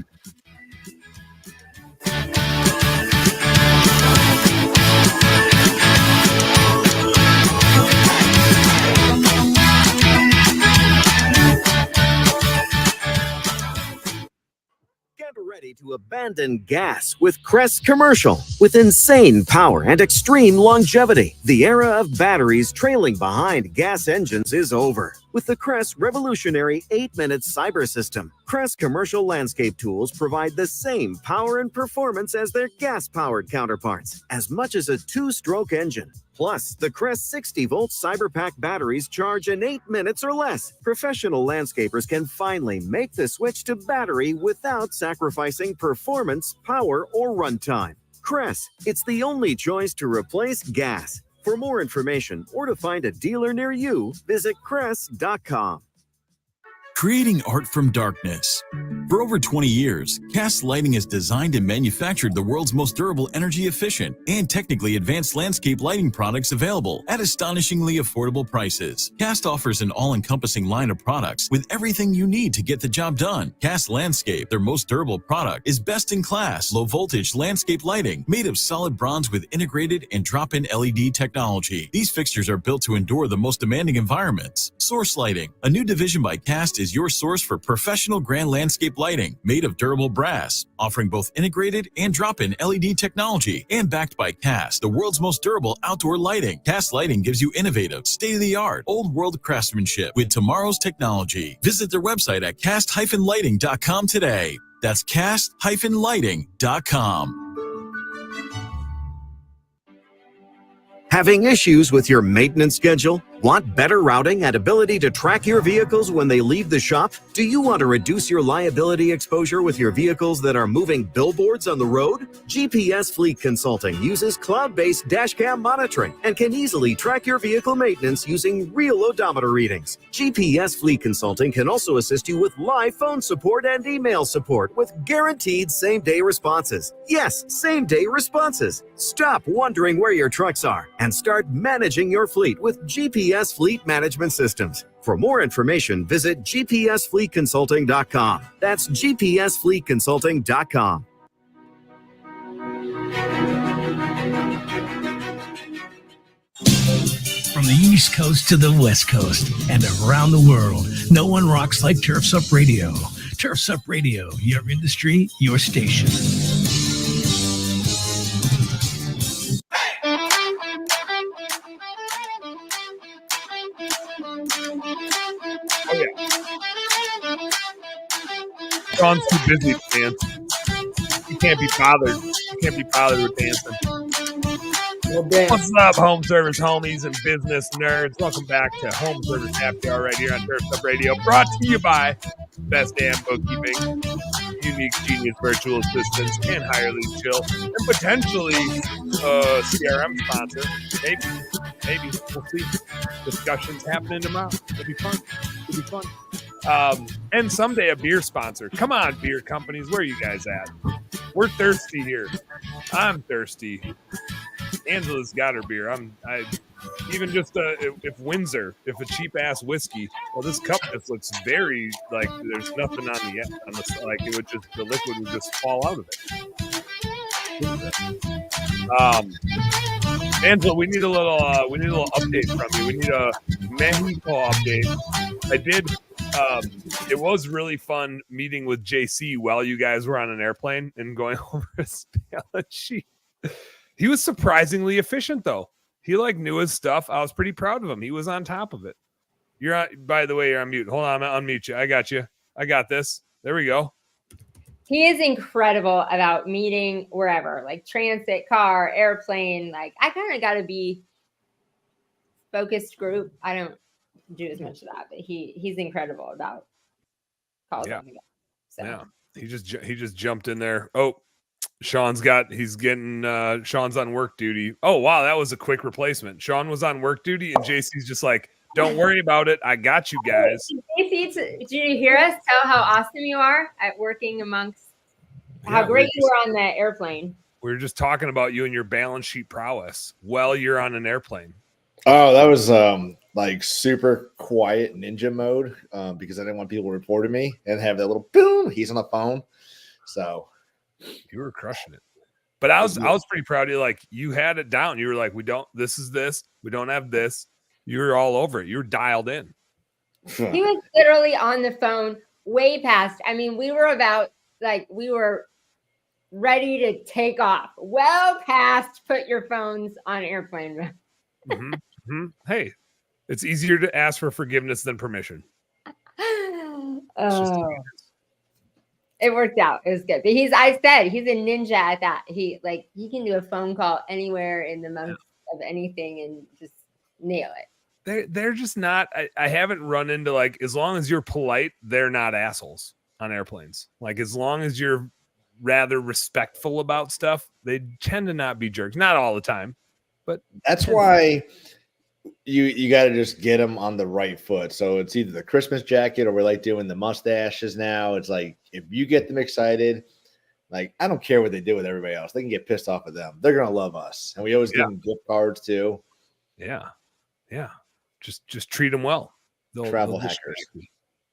Get ready to abandon gas with Crest Commercial. With insane power and extreme longevity, the era of batteries trailing behind gas engines is over. With the Crest revolutionary 8-minute cyber system, Crest Commercial landscape tools provide the same power and performance as their gas-powered counterparts, as much as a 2-stroke engine. Plus, the Crest 60-volt CyberPack batteries charge in 8 minutes or less. Professional landscapers can finally make the switch to battery without sacrificing performance, power, or runtime. Crest, it's the only choice to replace gas. For more information or to find a dealer near you, visit Crest.com. Creating art from darkness. For over 20 years, Cast Lighting has designed and manufactured the world's most durable, energy-efficient, and technically advanced landscape lighting products available at astonishingly affordable prices. Cast offers an all-encompassing line of products with everything you need to get the job done. Cast Landscape, their most durable product, is best-in-class, low-voltage landscape lighting made of solid bronze with integrated and drop-in LED technology. These fixtures are built to endure the most demanding environments. Source Lighting, a new division by Cast, is is your source for professional grand landscape lighting made of durable brass, offering both integrated and drop-in LED technology, and backed by Cast, the world's most durable outdoor lighting. Cast Lighting gives you innovative, state-of-the-art, old-world craftsmanship with tomorrow's technology. Visit their website at cast-lighting.com today. That's cast-lighting.com. Having issues with your maintenance schedule? Want better routing and ability to track your vehicles when they leave the shop? Do you want to reduce your liability exposure with your vehicles that are moving billboards on the road? GPS Fleet Consulting uses cloud-based dashcam monitoring and can easily track your vehicle maintenance using real odometer readings. GPS Fleet Consulting can also assist you with live phone support and email support with guaranteed same-day responses. Yes, same-day responses. Stop wondering where your trucks are and start managing your fleet with GPS Fleet Management Systems. For more information, visit gpsfleetconsulting.com. That's gpsfleetconsulting.com. From the East Coast to the West Coast and around the world, no one rocks like Turfs Up Radio. Turfs Up Radio, your industry, your station. Oh, yeah. Sean's too busy to dance. He can't be bothered. He can't be bothered with dancing. What's up, home service homies and business nerds? Welcome back to Home Service Happy Hour right here on Turfs Up Radio, brought to you by Best Damn Bookkeeping, Unique Genius Virtual Assistants, and Higher League Chill, and potentially CRM sponsor. Maybe. We'll see. Discussions happening tomorrow. It'll be fun. And someday a beer sponsor. Come on, beer companies. Where are you guys at? We're thirsty here. I'm thirsty. Angela's got her beer. Even just if Windsor, if a cheap ass whiskey. Well, this cup just looks very like there's nothing on the like it would just the liquid would just fall out of it. Angela, we need a little update from you. We need a Mexico update. I did. It was really fun meeting with JC while you guys were on an airplane and going over his balance sheet. He was surprisingly efficient, though. He knew his stuff. I was pretty proud of him. He was on top of it. You're on. By the way, you're on mute. Hold on, I'm gonna unmute you. I got you. I got this. There we go. He is incredible about meeting wherever, like transit, car, airplane. Like I kind of got to be focused group. I don't do as much of that, but he's incredible about calls. Yeah. So. Yeah. He just jumped in there. Oh, Sean's on work duty. Oh, wow. That was a quick replacement. Sean was on work duty and JC's just like, don't worry about it. I got you guys. JC, did you hear us tell how awesome you are at working amongst how great you were on the airplane? We were just talking about you and your balance sheet prowess while you're on an airplane. Oh, that was super quiet ninja mode because I didn't want people reporting me and have that little boom. He's on the phone. So you were crushing it. But I was pretty proud of you. Like you had it down. You were like, we don't have this. You were all over it. You were dialed in. He was literally on the phone way past. I mean, we were ready to take off. Well past put your phones on airplane mode. Mm-hmm. Mm-hmm. Hey, it's easier to ask for forgiveness than permission. It worked out. It was good. But he's a ninja at that. He can do a phone call anywhere in the month of anything and just nail it. They're just not. I haven't run into as long as you're polite, they're not assholes on airplanes. As long as you're rather respectful about stuff, they tend to not be jerks. Not all the time, but that's why you got to just get them on the right foot. So it's either the Christmas jacket or we're doing the mustaches now. It's if you get them excited, I don't care what they do with everybody else. They can get pissed off at them. They're gonna love us, and we always give them gift cards too. Yeah. Just treat them well. Travel hackers.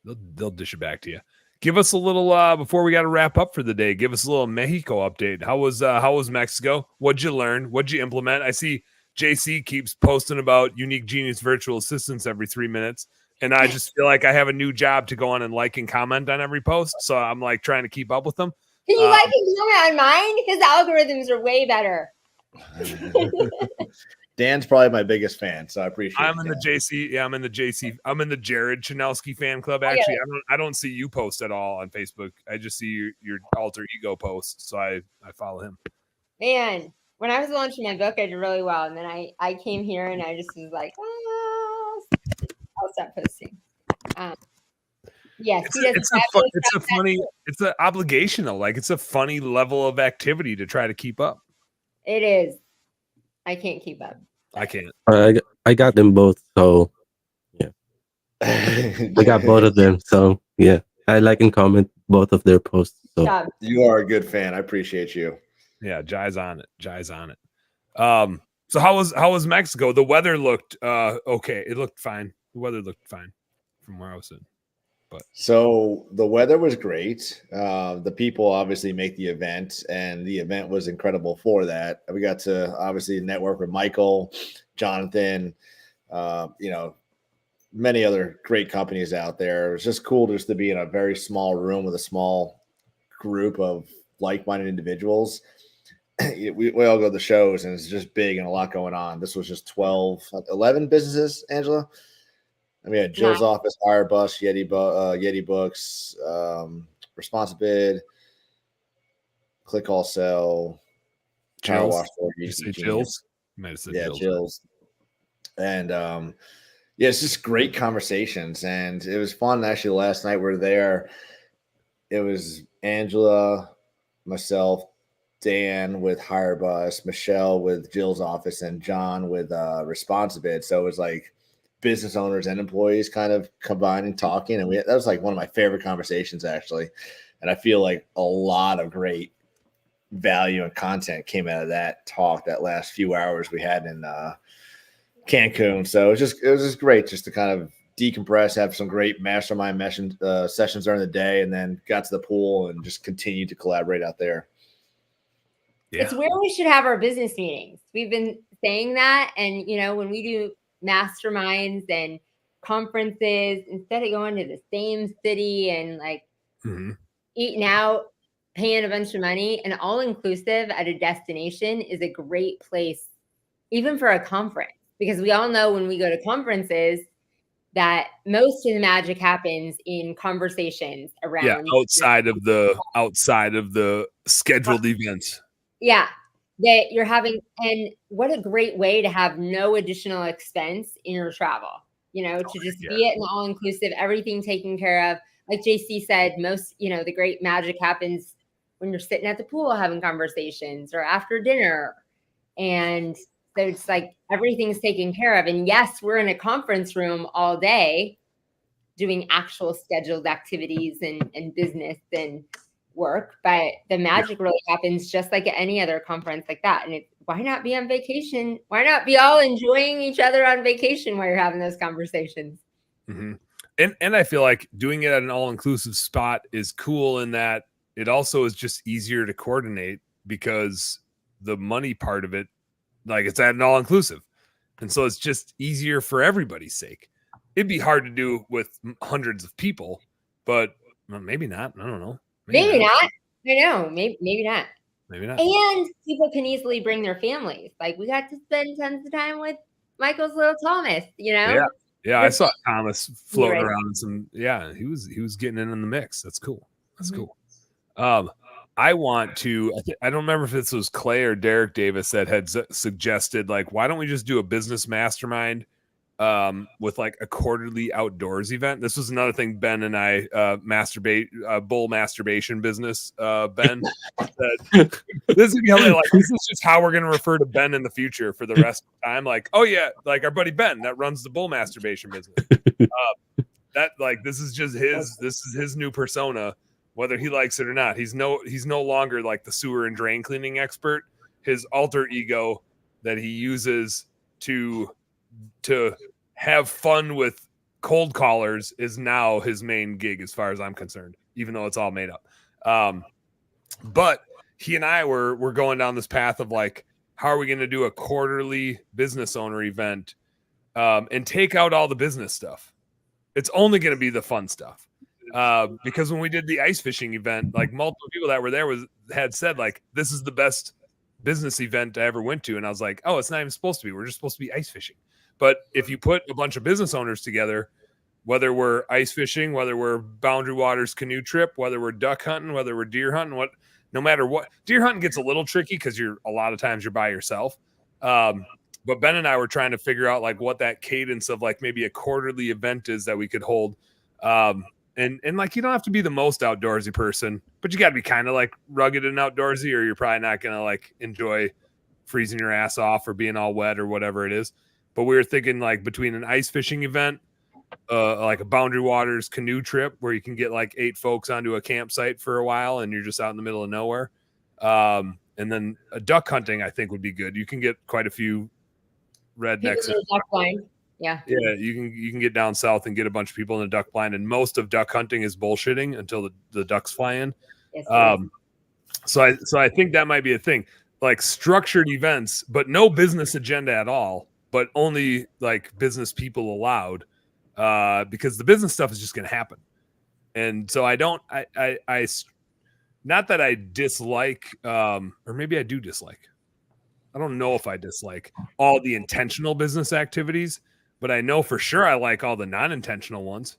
They'll dish it back to you. Give us a little before we got to wrap up for the day. Give us a little Mexico update. How was Mexico? What'd you learn? What'd you implement? I see JC keeps posting about Unique Genius Virtual Assistants every 3 minutes. and I just feel like I have a new job to go on and like and comment on every post. So I'm like trying to keep up with them. Can you like and comment on mine? His algorithms are way better. Dan's probably my biggest fan, so I appreciate it. I'm in the JC. Yeah, I'm in the JC. I'm in the Jared Chanelski fan club. Actually, I don't see you post at all on Facebook. I just see your alter ego post, so I follow him. Man, when I was launching my book, I did really well, and then I came here and I just was like, I'll stop posting. Yes, it's an obligational. Like it's a funny level of activity to try to keep up. It is. I can't keep up. I can't. I got them both, so yeah. I got both of them, so yeah. I like and comment both of their posts. So you are a good fan. I appreciate you. Yeah, Jai's on it. So how was Mexico? The weather looked okay. It looked fine. The weather looked fine from where I was in. But so the weather was great. The people obviously make the event, and the event was incredible for that. We got to obviously network with Michael, Jonathan, many other great companies out there. It was just cool just to be in a very small room with a small group of like-minded individuals. We all go to the shows, and it's just big and a lot going on. This was just 11 businesses, Angela. I mean, Jill's office, Firebus, Yeti Books, Responsibid, Click All Sell, Power Wash Store, Jill's. Jill's. And it's just great conversations, and it was fun. Actually, last night we were there. It was Angela, myself, Dan with Hirebus, Michelle with Jill's office, and John with Responsibid. So it was like business owners and employees kind of combining, talking, and that was like one of my favorite conversations actually. And I feel like a lot of great value and content came out of that talk, that last few hours we had in Cancun. So it was just great just to kind of decompress, have some great mastermind sessions during the day, and then got to the pool and just continued to collaborate out there. Yeah. It's where we should have our business meetings. We've been saying that, and when we do masterminds and conferences, instead of going to the same city and eating out, paying a bunch of money, and all inclusive at a destination is a great place, even for a conference, because we all know when we go to conferences that most of the magic happens in conversations around outside of the scheduled events. Yeah, that you're having, and what a great way to have no additional expense in your travel, to just be it an all-inclusive, everything taken care of. Like JC said, most, the great magic happens when you're sitting at the pool having conversations or after dinner. And so it's like everything's taken care of. And yes, we're in a conference room all day doing actual scheduled activities and business and work, but the magic really happens just like at any other conference like that. And why not be on vacation? Why not be all enjoying each other on vacation while you're having those conversations? Mm-hmm. And I feel like doing it at an all-inclusive spot is cool in that it also is just easier to coordinate because the money part of it, like it's at an all-inclusive. And so it's just easier for everybody's sake. It'd be hard to do with hundreds of people, but maybe not. I don't know. Maybe not. I know. Maybe not. Maybe not. And people can easily bring their families. Like we got to spend tons of time with Michael's little Thomas, Yeah, I saw Thomas floating around in some. Yeah, he was getting in the mix. That's cool. That's cool. I want to. I don't remember if this was Clay or Derek Davis that had suggested like, why don't we just do a business mastermind with like a quarterly outdoors event? This was another thing Ben and I bull masturbation business. Ben said, this is just how we're gonna refer to Ben in the future for the rest of the time. Like, oh yeah, like our buddy Ben that runs the bull masturbation business. That like this is his new persona, whether he likes it or not. He's no longer like the sewer and drain cleaning expert. His alter ego that he uses to have fun with cold callers is now his main gig as far as I'm concerned, even though it's all made up. But he and I were going down this path of like, how are we going to do a quarterly business owner event and take out all the business stuff It's only going to be the fun stuff. Because when we did the ice fishing event, like multiple people that were there had said like, this is the best business event I ever went to. And I was like, oh, it's not even supposed to be. We're just supposed to be ice fishing. But if you put a bunch of business owners together, whether we're ice fishing, whether we're Boundary Waters canoe trip, whether we're duck hunting, whether we're deer hunting, no matter what, deer hunting gets a little tricky because a lot of times you're by yourself. But Ben and I were trying to figure out like what that cadence of like maybe a quarterly event is that we could hold. And like, you don't have to be the most outdoorsy person, but you got to be kind of like rugged and outdoorsy, or you're probably not going to like enjoy freezing your ass off or being all wet or whatever it is. But we were thinking like between an ice fishing event, like a Boundary Waters canoe trip where you can get like 8 folks onto a campsite for a while and you're just out in the middle of nowhere. And then a duck hunting, I think would be good. You can get quite a few rednecks. Yeah. Yeah, you can get down south and get a bunch of people in a duck blind, and most of duck hunting is bullshitting until the ducks fly in. Yes, So I think that might be a thing, like structured events, but no business agenda at all, but only like business people allowed, because the business stuff is just going to happen. And so I not that I dislike, or maybe I do dislike. I don't know if I dislike all the intentional business activities, but I know for sure I like all the non-intentional ones.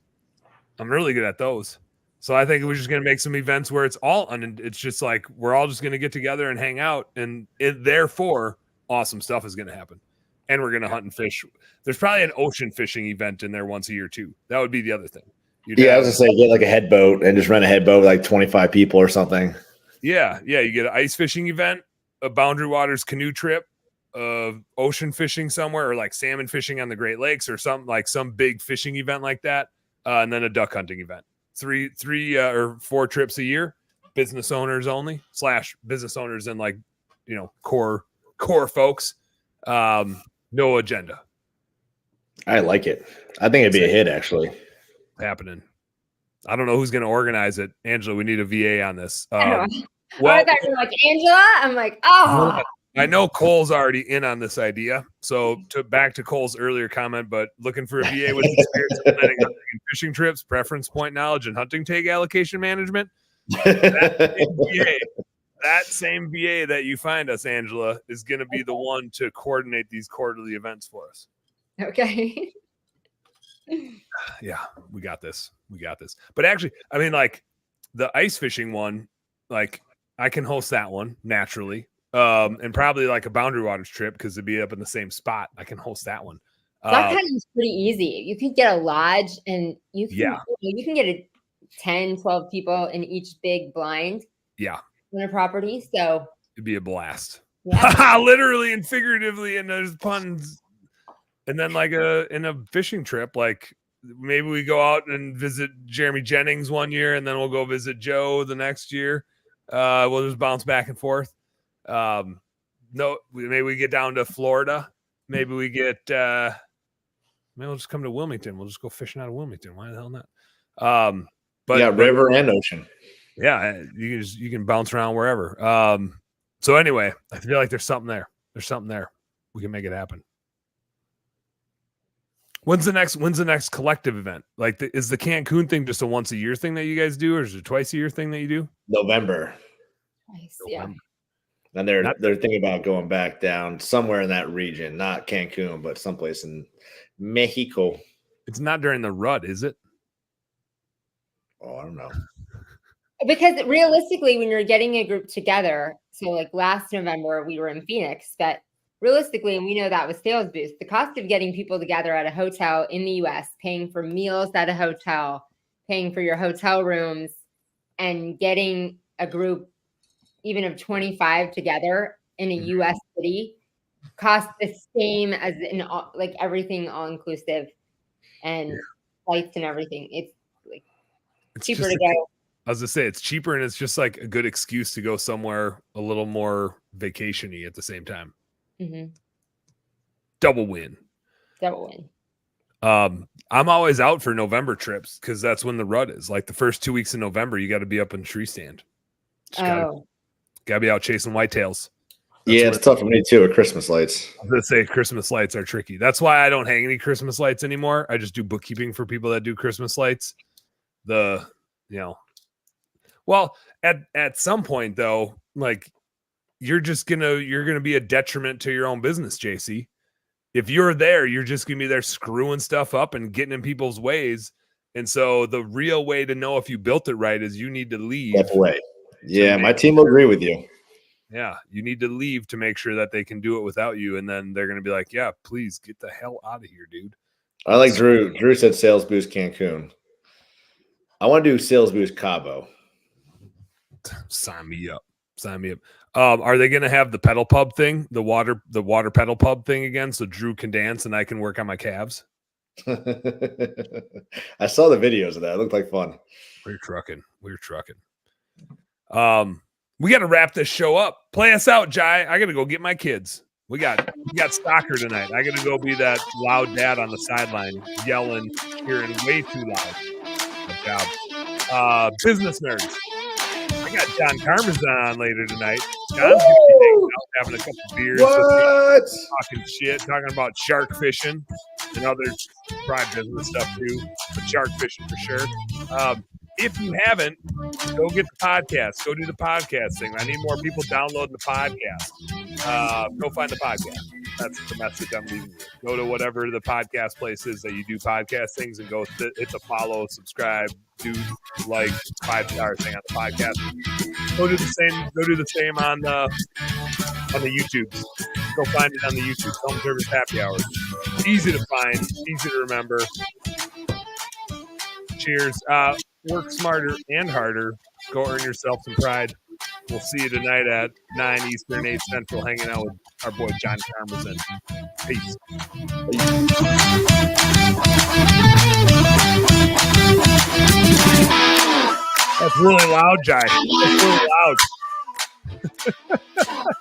I'm really good at those. So I think we're just going to make some events where it's it's just like, we're all just going to get together and hang out, and therefore awesome stuff is going to happen. And we're going to hunt and fish. There's probably an ocean fishing event in there once a year too. That would be the other thing. I was going to say, get like a head boat and just rent a head boat with like 25 people or something. Yeah. You get an ice fishing event, a Boundary Waters canoe trip, ocean fishing somewhere, or like salmon fishing on the Great Lakes, or something like some big fishing event like that, and then a duck hunting event. 3 or 4 trips a year, business owners only / business owners and like, core folks. No agenda. I like it. I think it'd be a hit actually. Happening. I don't know who's going to organize it. Angela, we need a VA on this. Well, I thought you were like Angela. I'm like, oh. I know Cole's already in on this idea. So back to Cole's earlier comment, but looking for a VA with experience in planning hunting and fishing trips, preference point knowledge, and hunting tag allocation management. That same VA that you find us, Angela, is going to be the one to coordinate these quarterly events for us. Okay. Yeah, we got this. But actually, I mean, like the ice fishing one, like I can host that one naturally. And probably like a Boundary Waters trip, because it'd be up in the same spot. I can host that one. That kind is pretty easy. You could get a lodge, and you can get 10, 12 people in each big blind. Yeah. On a property. So it'd be a blast. Yeah. Literally and figuratively, and there's puns. And then like in a fishing trip, like maybe we go out and visit Jeremy Jennings one year, and then we'll go visit Joe the next year. We'll just bounce back and forth. Maybe we get down to Florida. Maybe we get maybe we'll just come to Wilmington. We'll just go fishing out of Wilmington. Why the hell not? But river and ocean. Yeah, you can bounce around wherever. So anyway, I feel like there's something there. We can make it happen. When's the next collective event? Like, is the Cancun thing just a once a year thing that you guys do, or is it twice a year thing that you do? November. Nice. Yeah. And they're thinking about going back down somewhere in that region, not Cancun, but someplace in Mexico. It's not during the rut, is it? Oh, I don't know. Because realistically, when you're getting a group together, so like last November we were in Phoenix, but realistically, and we know that was sales boost, the cost of getting people together at a hotel in the US, paying for meals at a hotel, paying for your hotel rooms, and getting a group even of 25 together in a US city costs the same as in like everything all inclusive and flights and everything. It's like cheaper to go. I was gonna say it's cheaper, and it's just like a good excuse to go somewhere a little more vacation-y at the same time. Mm-hmm. Double win. I'm always out for November trips because that's when the rut is. Like the first 2 weeks in November, you got to be up in tree stand. Gotta be out chasing whitetails. Yeah, it's tough for me too with Christmas lights. I was gonna say Christmas lights are tricky. That's why I don't hang any Christmas lights anymore. I just do bookkeeping for people that do Christmas lights. Well, at some point though, like you're gonna be a detriment to your own business, JC. If you're there, you're just gonna be there screwing stuff up and getting in people's ways. And so the real way to know if you built it right is you need to leave. Step away. Yeah, my team will agree with you. Yeah, you need to leave to make sure that they can do it without you. And then they're going to be like, yeah, please get the hell out of here, dude. I like Drew. Drew said sales boost Cancun. I want to do sales boost Cabo. Sign me up. Are they going to have the pedal pub thing, the water pedal pub thing again? So Drew can dance and I can work on my calves. I saw the videos of that. It looked like fun. We're trucking. We got to wrap this show up. Play us out, Jai. I got to go get my kids. We got soccer tonight. I got to go be that loud dad on the sideline, yelling, hearing way too loud. Good job. Business nerds. I got John Carmazon on later tonight. John's gonna be hanging out, having a couple beers, What? talking shit, talking about shark fishing and other fried business stuff too, but shark fishing for sure. If you haven't, go get the podcast. Go do the podcast thing. I need more people downloading the podcast. Go find the podcast. That's the message I'm leaving you. Go to whatever the podcast place is that you do podcast things and go hit the follow, subscribe, do like 5-star thing on the podcast. Go do the same on the YouTube. Go find it on the YouTube. Home Service Happy Hour. Easy to find, easy to remember. Cheers. Work smarter and harder. Go earn yourself some pride. We'll see you tonight at 9 Eastern, 8 Central, hanging out with our boy John Carmazon. Peace. That's really loud, Jai. That's really loud.